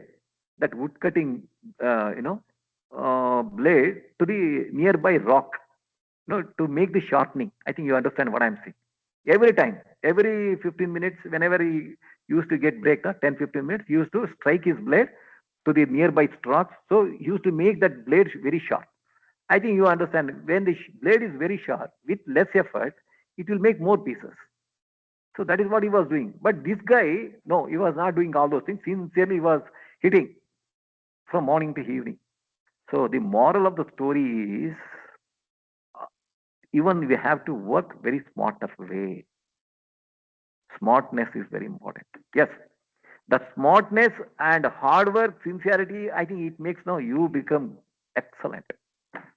that wood cutting, blade to the nearby rock, to make the sharpening. I think you understand what I'm saying. Every time, every 15 minutes, whenever he used to get break, 10, 15 minutes, he used to strike his blade to the nearby rocks. So he used to make that blade very sharp. I think you understand. When the blade is very sharp, with less effort, it will make more pieces. So that is what he was doing. But this guy, no, he was not doing all those things. Sincerely, he was hitting from morning to evening. So the moral of the story is, even we have to work very smarter way. Smartness is very important. Yes, the smartness and hard work, sincerity, I think it makes now you become excellent.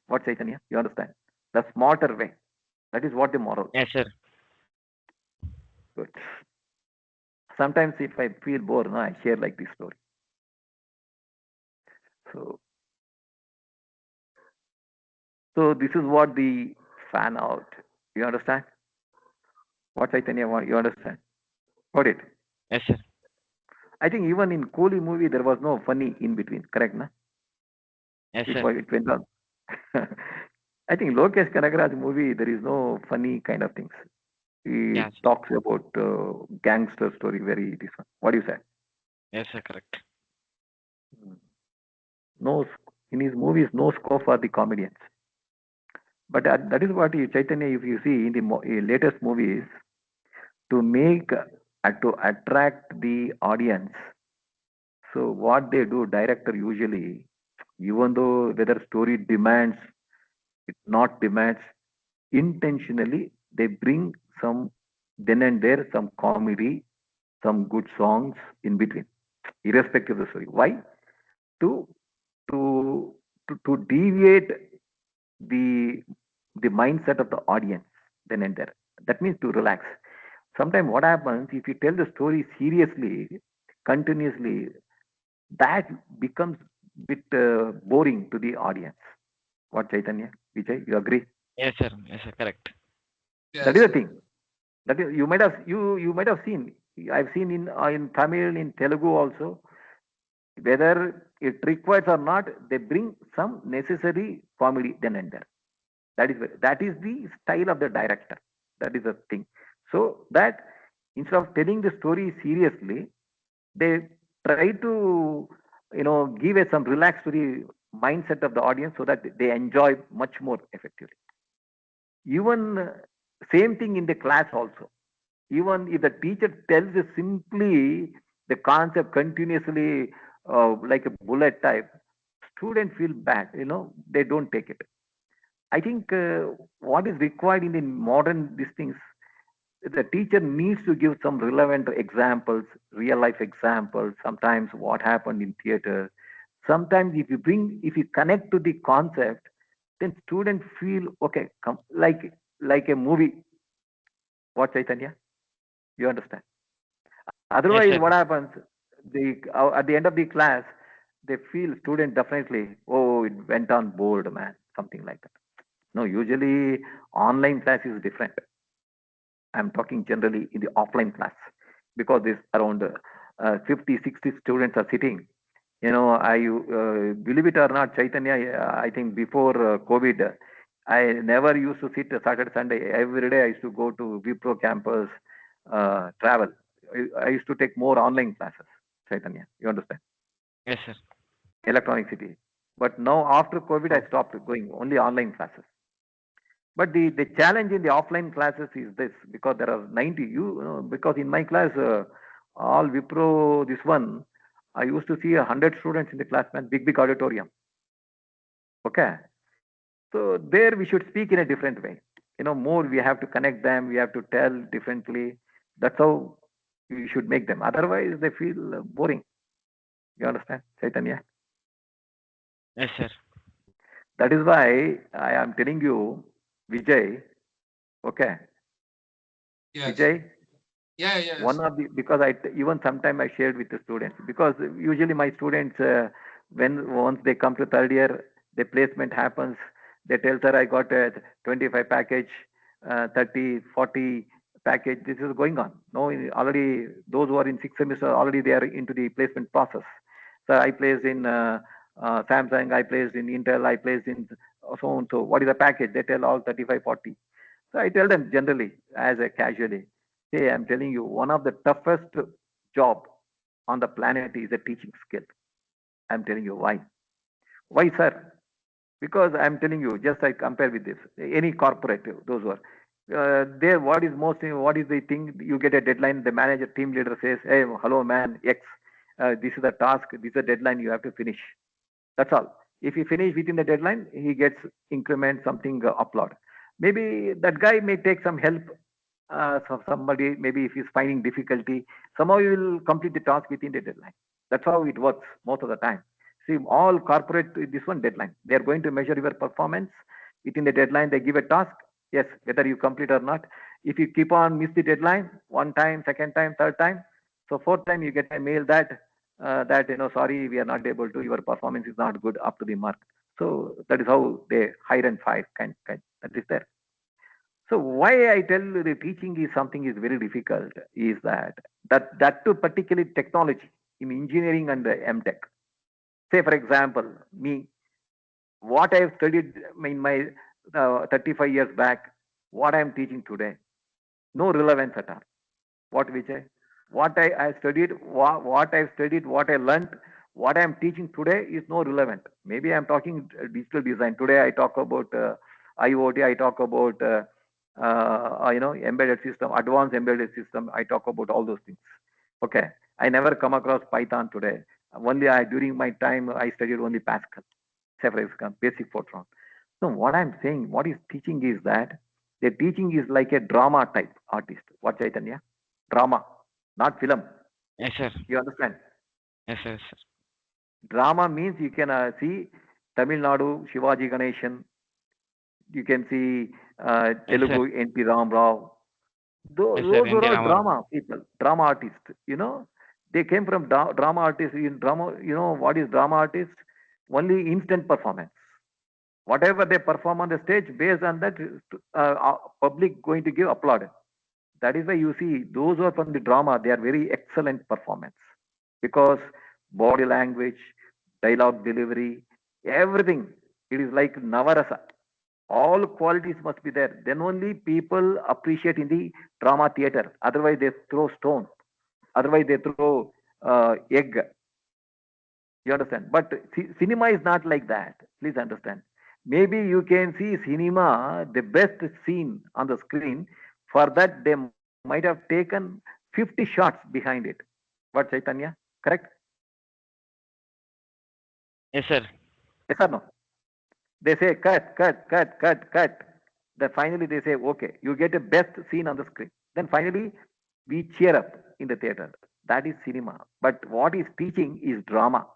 What, Chaitanya? You understand? The smarter way. That is what the moral. Yes, sir. Good. Sometimes if I feel bored, no, I share like this story. So this is what the fan out. You understand? What, Chaitanya? You understand? Got it? Yes, sir. I think even in Kohli movie there was no funny in between. Correct, na? Yes, It sir. was- it went on. I think Lokesh Kanagaraj movie there is no funny kind of things. He Yes. talks about gangster story very this one. What do you say? Yes, sir. Correct. No, in his movies no scope for the comedians. But that is what Chaitanya, if you see in the latest movies, to make to attract the audience. So what they do, director usually, even though whether story demands, it not demands, intentionally they bring some then and there some comedy, some good songs in between, irrespective of the story. Why? To to to deviate the mindset of the audience then and there. That means to relax. Sometimes what happens if you tell the story seriously, continuously, that becomes bit boring to the audience. What, Chaitanya? Vijay, you agree? Yes, sir. Yes, sir. Correct. That is the thing. That is, you might have seen. I've seen in Tamil, in Telugu also. Whether it requires or not, they bring some necessary comedy then and there. That is the style of the director. That is the thing. So that instead of telling the story seriously, they try to give some relax to the mindset of the audience so that they enjoy much more effectively. Even same thing in the class also. Even if the teacher tells you simply the concept continuously, like a bullet type, students feel bad, they don't take it. I think what is required in the modern these things, the teacher needs to give some relevant examples, real life examples, sometimes what happened in theater. Sometimes if you connect to the concept, then students feel okay, like a movie. What, Chaitanya? You understand? Yes, Otherwise, sir. what happens? At the end of the class, they feel student definitely, oh, it went on board, man, something like that. No, usually online class is different. I'm talking generally in the offline class because there's around 50, 60 students are sitting. I believe it or not, Chaitanya, I think before COVID, I never used to sit Saturday, Sunday. Every day I used to go to Wipro campus, travel. I used to take more online classes, Chaitanya. You understand? Yes, sir. Electronic City. But now after COVID, I stopped going only online classes. But the challenge in the offline classes is this, because there are 90, because in my class, all Wipro, this one, I used to see 100 students in the class, man, big auditorium. Okay. So there we should speak in a different way. More we have to connect them, we have to tell differently. That's how we should make them. Otherwise, they feel boring. You understand, Chaitanya? Yes, sir. That is why I am telling you, Vijay, okay, Yes. Vijay, Yeah, yes. one of the, because even sometime I shared with the students, because usually my students, once they come to third year, The placement happens. They tell, sir, I got a 25 package, 30, 40 package. This is going on. No, already those who are in 6th semester, already they are into the placement process. So I placed in Samsung, I placed in Intel, I placed in so and so. What is the package? They tell all 35, 40. So I tell them generally, as a casually, hey, I'm telling you, one of the toughest job on the planet is a teaching skill. I'm telling you why. Why, sir? Because I'm telling you, just I compare with this. Any corporate, those who are there, what is the thing? You get a deadline. The manager, team leader says, "Hey, hello, man, X. This is the task. This is the deadline. You have to finish." That's all. If he finish within the deadline, he gets increment something upload. Maybe that guy may take some help. Somebody, maybe if he's finding difficulty, somehow he will complete the task within the deadline. That's how it works most of the time. See, all corporate, this one deadline. They are going to measure your performance within the deadline. They give a task. Yes, whether you complete or not. If you keep on miss the deadline, one time, second time, third time, so fourth time you get a mail that sorry, we are not able to. Your performance is not good up to the mark. So that is how they hire and fire kind. That is there. So why I tell the teaching is something is very difficult is that too particularly technology in engineering and MTech. Say for example, me, what I have studied in my 35 years back, what I am teaching today, no relevance at all. What Vijay? What I studied, what I've studied, what I learned, what I am teaching today is no relevant. Maybe I'm talking digital design. Today I talk about IoT, I talk about embedded system, advanced embedded system. I talk about all those things. Okay. I never come across Python today. Only during my time I studied only Pascal, basic Fortran. So what I'm saying, what is teaching is that the teaching is like a drama type artist. What Chaitanya? Drama, not film. Yes, sir. You understand? Yes, sir. Yes, sir. Drama means you can see Tamil Nadu, Shivaji Ganeshan. You can see Telugu, N.T. Ram Rao. Those Yes, sir. were N.T. all Rama. drama people, drama artists. They came from drama artists. In drama, what is drama artist? Only instant performance. Whatever they perform on the stage, based on that, public going to give applaud. That is why you see those who are from the drama, they are very excellent performance because body language, dialogue delivery, everything. It is like Navarasa. All qualities must be there. Then only people appreciate in the drama theater. Otherwise, they throw stone. Otherwise, they throw egg. You understand? But cinema is not like that. Please understand. Maybe you can see cinema, the best scene on the screen. For that, they might have taken 50 shots behind it. What, Chaitanya? Correct? Yes, sir. Yes or no? They say cut, cut, cut, cut, cut. Then finally they say, okay, you get a best scene on the screen. Then finally we cheer up in the theater. That is cinema. But what is teaching is drama.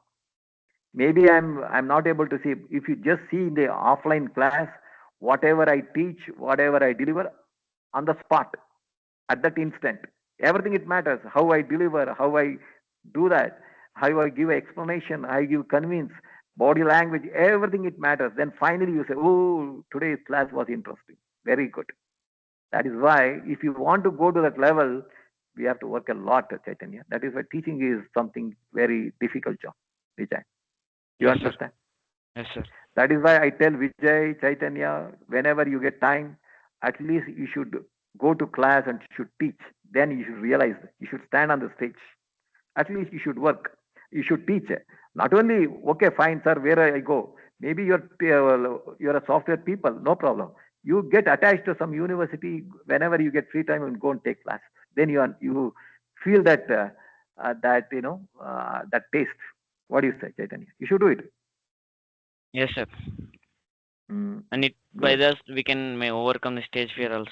Maybe I'm not able to see. If you just see in the offline class, whatever I teach, whatever I deliver on the spot, at that instant, everything it matters. How I deliver, how I do that, how I give explanation, how I give convince, body language, everything it matters. Then finally you say, oh, today's class was interesting. Very good. That is why if you want to go to that level, we have to work a lot, Chaitanya. That is why teaching is something very difficult job, Vijay. You Yes, sir. understand? Yes, sir. That is why I tell Vijay, Chaitanya, whenever you get time, at least you should go to class and should teach. Then you should realize you should stand on the stage. At least you should work. You should teach. Not only, okay, fine, sir, where I go. Maybe you're a software people, no problem. You get attached to some university whenever you get free time and go and take class. Then you feel that that taste. What do you say, Chaitanya? You should do it. Yes, sir. Mm, And by good. this we can may overcome the stage fear also.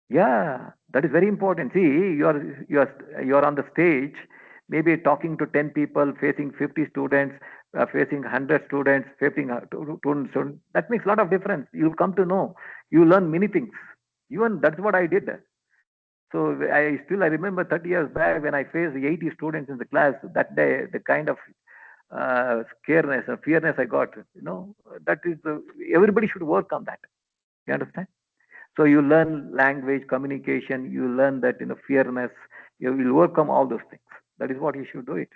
Yeah, that is very important. See, you're on the stage, maybe talking to 10 people, facing 50 students, facing 100 students, facing 200 students. That makes a lot of difference. You'll come to know. You learn many things. Even that's what I did. So I remember 30 years back when I faced 80 students in the class. That day, the kind of scareness and fearness I got. That is everybody should work on that. You understand? So you learn language, communication. You learn that fearness. You will overcome all those things. That is what you should do it.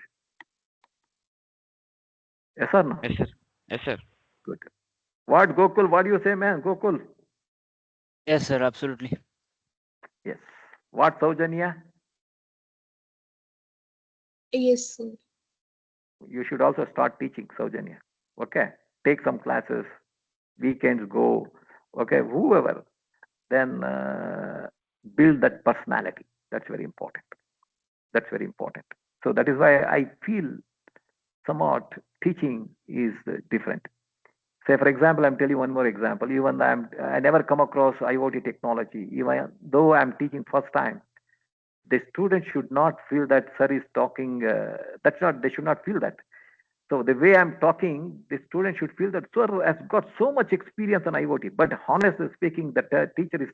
Yes or no? Yes, sir. Yes, sir. Good. What Gokul? What do you say, man? Gokul? Yes, sir. Absolutely. Yes. What Saujanya? Yes, sir. You should also start teaching, Saujanya. Okay. Take some classes. Weekends go. Okay. Whoever. Then build that personality. That's very important. That's very important. So that is why I feel somewhat teaching is different. Say, for example, I'm telling you one more example. Even I never come across IoT technology. Even though I'm teaching first time, the student should not feel that sir is talking. They should not feel that. So the way I'm talking, the student should feel that sir has got so much experience on IoT. But honestly speaking, the teacher is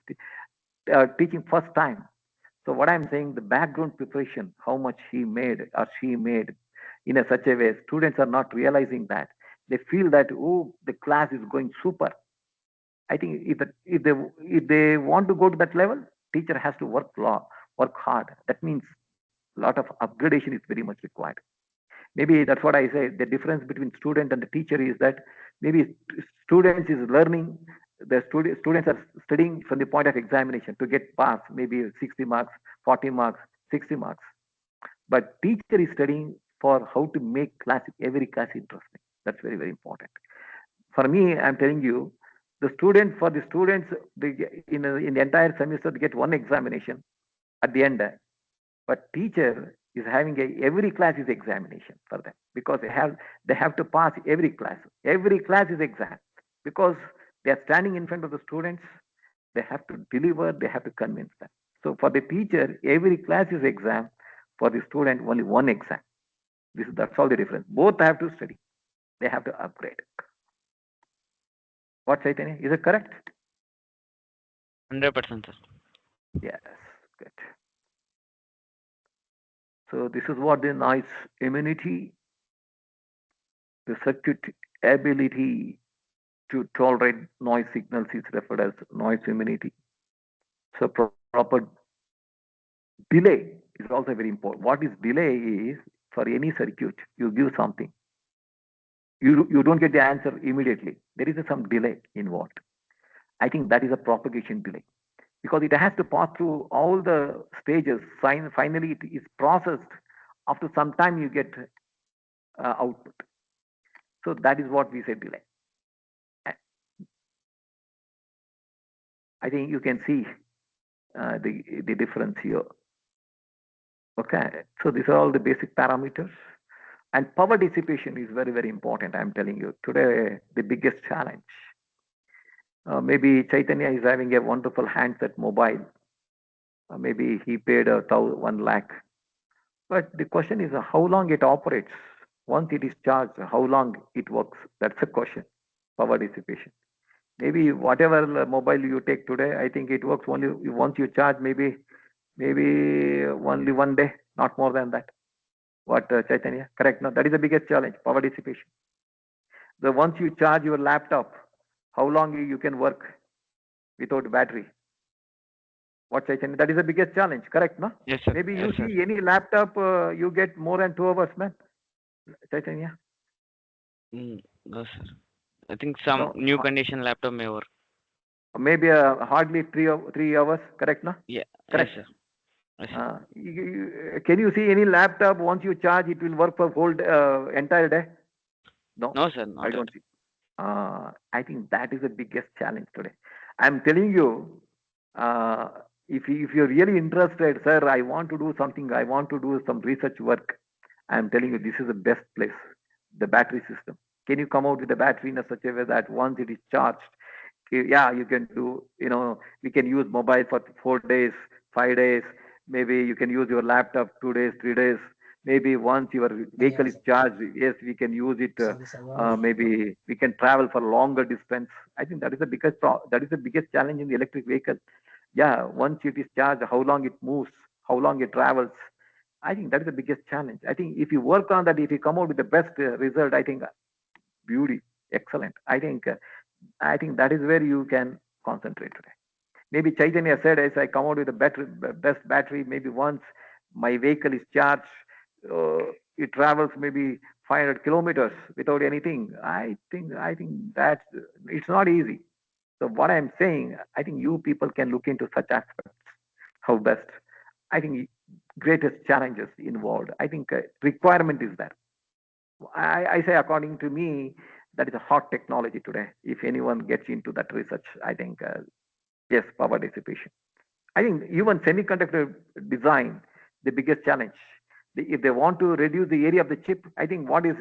teaching first time. So what I'm saying, the background preparation, how much he made or she made in such a way, students are not realizing that. They feel that, oh, the class is going super. I think if they want to go to that level, teacher has to work hard. That means a lot of upgradation is very much required. Maybe that's what I say. The difference between student and the teacher is that maybe students is learning. The students are studying from the point of examination to get pass, maybe 60 marks, 40 marks, 60 marks. But teacher is studying for how to make every class interesting. That's very, very important. For me, I'm telling you, the students, in the entire semester, they get one examination at the end. But teacher is having every class is examination for them, because they have to pass every class. Every class is exam, because they are standing in front of the students. They have to deliver. They have to convince them. So for the teacher, every class is exam. For the student, only one exam. That's all the difference. Both have to study. They have to upgrade. What, Chaitanya? Is it correct? 100%, sir. Yes. Good. So this is what the noise immunity, the circuit ability to tolerate noise signals is referred as noise immunity. So proper delay is also very important. What is delay is, for any circuit, you give something. You don't get the answer immediately. There is some delay involved. I think that is a propagation delay, because it has to pass through all the stages. Finally, it is processed. After some time, you get output. So that is what we say delay. I think you can see the difference here. Okay, so these are all the basic parameters. And power dissipation is very, very important. I'm telling you today, the biggest challenge. Maybe Chaitanya is having a wonderful handset mobile. Maybe he paid 1 lakh. But the question is how long it operates. Once it is charged, how long it works. That's the question. Power dissipation. Maybe whatever mobile you take today, I think it works only once you charge. Maybe only 1 day, not more than that. What, Chaitanya? Correct? No, that is the biggest challenge. Power dissipation. So once you charge your laptop, how long you can work without battery? What, Chaitanya? That is the biggest challenge. Correct? No? Yes, sir. Maybe Yes, you sir. see any laptop, you get more than 2 hours, man. Chaitanya? No, sir. I think some No, new condition laptop may work. maybe hardly 3 hours. Correct? No? Yeah. Correct. Yes, sir. Yes, sir. Can you see any laptop, once you charge, it will work for whole entire day? No, No, sir. Not I at don't see. I think that is the biggest challenge today. I'm telling you, if you're really interested, sir, I want to do something, I want to do some research work. I'm telling you, this is the best place, the battery system. Can you come out with the battery in such a way that once it is charged, yeah, you can do, we can use mobile for 4 days, 5 days. Maybe you can use your laptop 2 days, 3 days. Maybe once your vehicle is charged, yes, we can use it. Maybe we can travel for longer distance. I think that is the biggest challenge in the electric vehicle. Yeah, once it is charged, how long it moves, how long it travels. I think that is the biggest challenge. I think if you work on that, if you come out with the best result, I think beauty, excellent. I think that is where you can concentrate today. Maybe Chaitanya said, as I come out with the best battery, maybe once my vehicle is charged, it travels maybe 500 kilometers without anything. I think that it's not easy. So what I'm saying, I think you people can look into such aspects. How best? I think greatest challenges involved. I think requirement is there. I say according to me, that is a hot technology today. If anyone gets into that research, I think yes, power dissipation. I think even semiconductor design, the biggest challenge. If they want to reduce the area of the chip, I think what is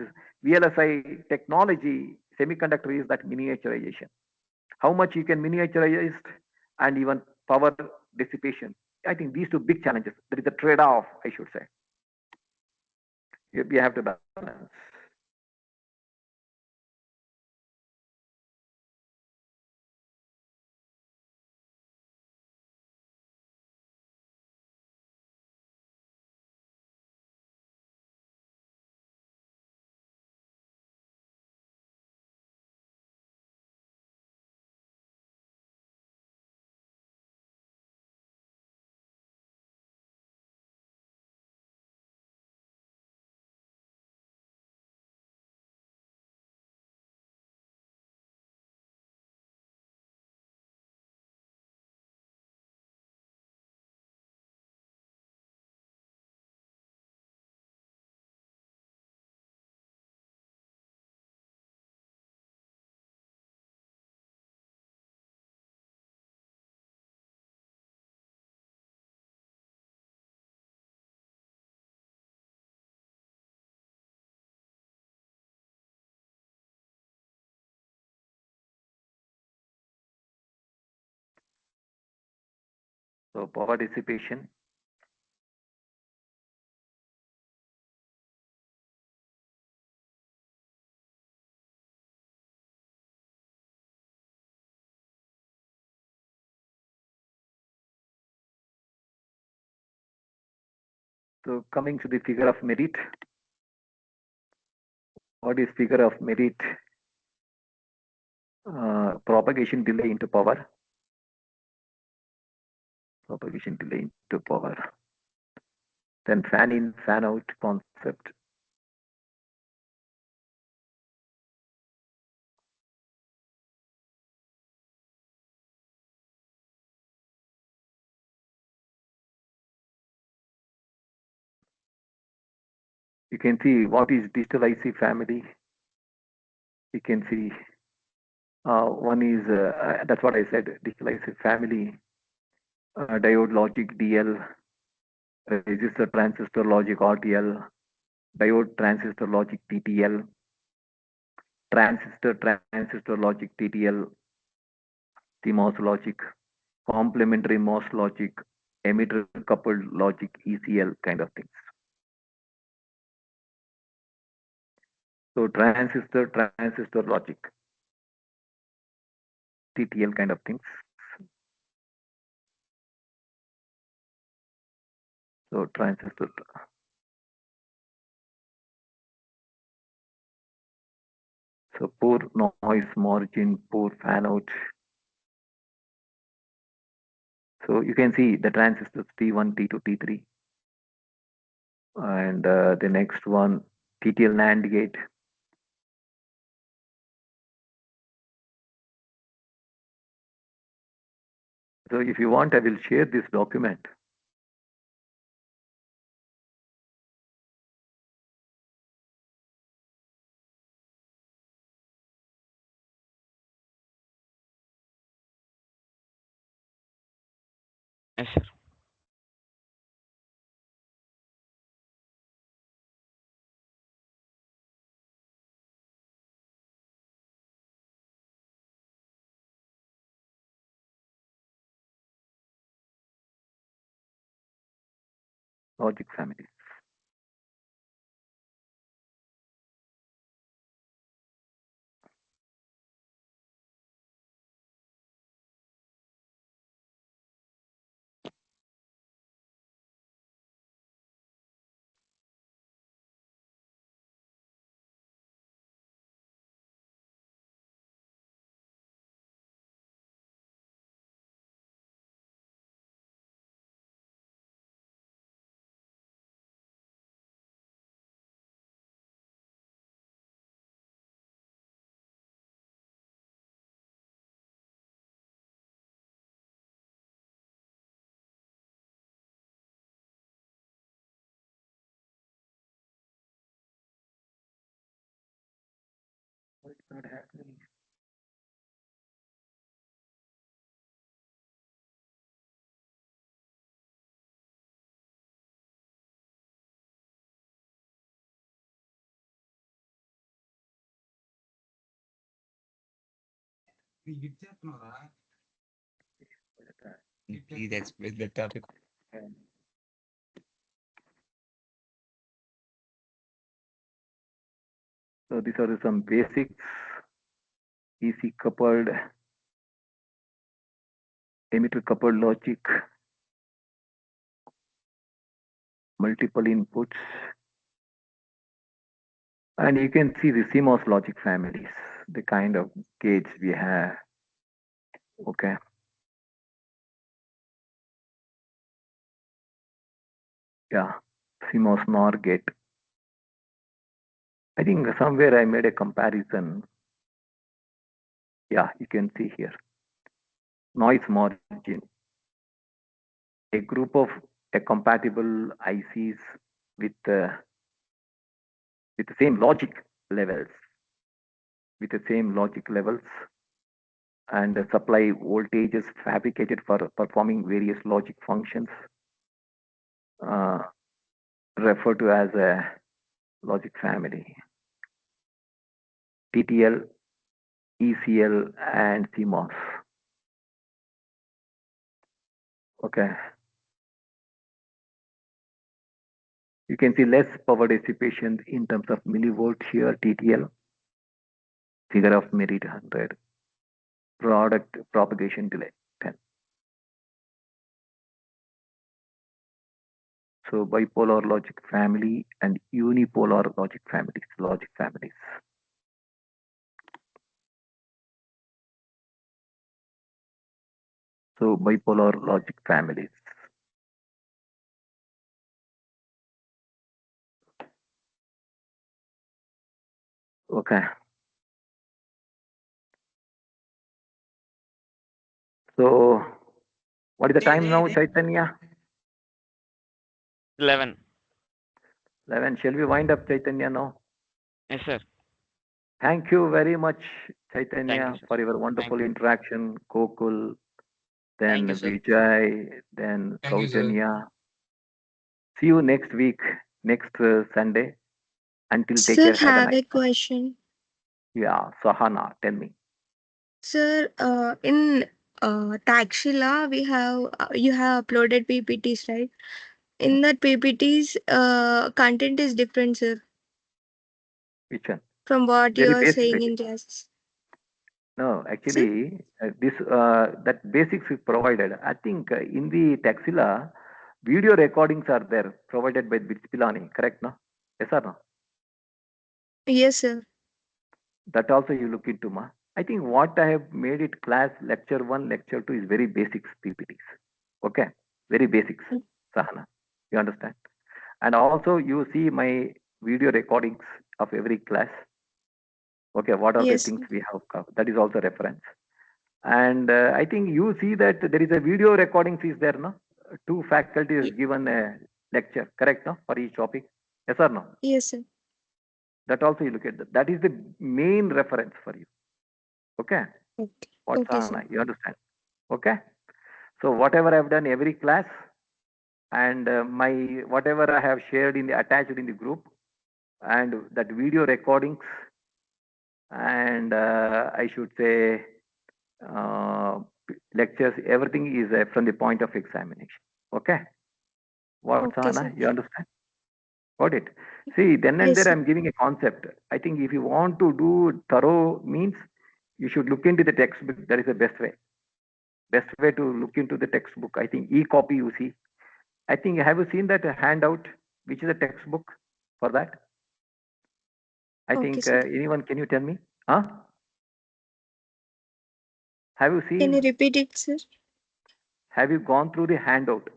VLSI technology, semiconductor is that miniaturization. How much you can miniaturize and even power dissipation. I think these two big challenges. There is a trade-off, I should say. You have to balance. So power dissipation. So coming to the figure of merit. What is figure of merit? Propagation delay into power. Propagation delay into power. Then fan in, fan out concept. You can see what is digital IC family. You can see one is, that's what I said, digital IC family, diode logic DL, resistor transistor logic RTL, diode transistor logic TTL, transistor logic TTL, CMOS logic, complementary MOS logic, emitter coupled logic ECL kind of things. So transistor logic, TTL kind of things. So transistor. So poor noise margin, poor fan out. So you can see the transistors T1, T2, T3. And the next one, TTL NAND gate. So if you want, I will share this document. Yes, sir. Logic family. What's not happening? Please explain the topic. So these are some basics. DC coupled, emitter coupled logic, multiple inputs, and you can see the CMOS logic families, the kind of gates we have. Okay. Yeah, CMOS NOR gate. I think somewhere I made a comparison. Yeah, you can see here. Noise margin. A group of a compatible ICs with the same logic levels, and the supply voltages fabricated for performing various logic functions, referred to as a logic family. TTL, ECL, and CMOS. Okay. You can see less power dissipation in terms of millivolt here, TTL, figure of merit 100, product propagation delay 10. So bipolar logic family and unipolar logic families. So bipolar logic families. Okay. So what is the time now, Chaitanya? 11. 11. Shall we wind up, Chaitanya, now? Yes, sir. Thank you very much, Chaitanya, sir. for your wonderful you. interaction. Gokul, then Thank you, sir. Vijay, then Thank you, sir. Saujanya. See you next week, next Sunday. Until take Sir, care. Have a have nice a time. question. Yeah, Sahana, tell me. Sir, in Taxila, we have you have uploaded PPTs, right? In that PPTs, content is different, sir, Which one? from what you Very are saying basic. in classes. No, Sir? actually, that basics is provided. I think in the Taxila, video recordings are there provided by Bitspilani, correct? No? Yes or no? Yes, sir. That also you look into, ma. I think what I have made it class lecture 1, lecture 2 is very basics PPTs. Okay, very basics, Sahana. You understand? And also you see my video recordings of every class. Okay, what are Yes, the things sir. we have covered? That is also reference. And I think you see that there is a video recordings is there, no? 2 faculties given a lecture, correct, no? For each topic. Yes or no? Yes, sir. That also you look at that. That is the main reference for you. Okay? Okay. What Okay, sir. Sahana, you understand? Okay? So whatever I've done every class and my whatever I have shared in the attached in the group and that video recordings and I should say lectures, everything is from the point of examination. Okay? What Okay, Sahana, sir. you understand? Got it? See, then and Yes, there sir. I'm giving a concept. I think if you want to do thorough means you should look into the textbook. That is the best way. Best way to look into the textbook. I think e-copy you see. I think have you seen that handout, which is a textbook for that? I Okay, think sir. anyone, can you tell me? Huh? Have you Can you seen? repeat it, sir? Have you gone through the handout,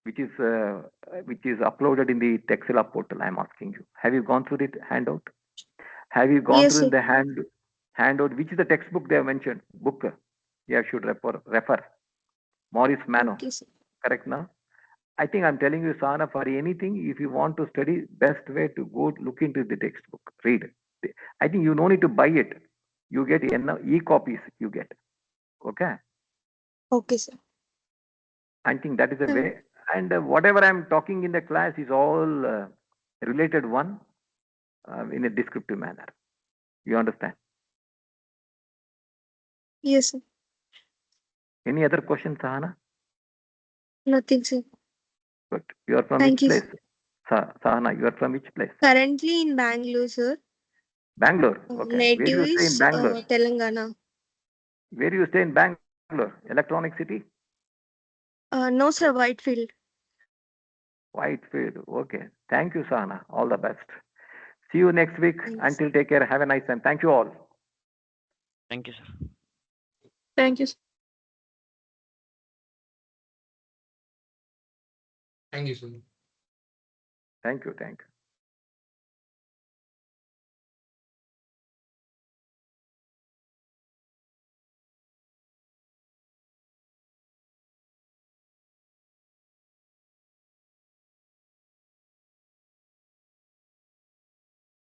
which is uploaded in the Texila portal? I'm asking you. Have you gone through the handout? Have you gone Yes, through sir. in the handout, which is the textbook they have mentioned? Book. You should refer. Maurice Mano. Okay, sir. Correct now? I think I'm telling you, Sana, for anything, if you want to study, best way to go look into the textbook, read I think you no need to buy it. You get e-copies you get. Okay. Okay, sir. I think that is the way. And whatever I'm talking in the class is all related one in a descriptive manner. You understand? Yes, sir. Any other questions, Sahana? Nothing, sir. Good. You are from Thank which you, place? Sahana, you are from which place? Currently in Bangalore, sir. Bangalore. Okay. Where Native do you stay in is Bangalore? Telangana. Where do you stay in Bangalore? Electronic City? No, sir, Whitefield. Whitefield. Okay. Thank you, Sahana. All the best. See you next week. Thanks. Until take care. Have a nice time. Thank you all. Thank you, sir. Thank you. Thank you, sir. Thank you. Thank you.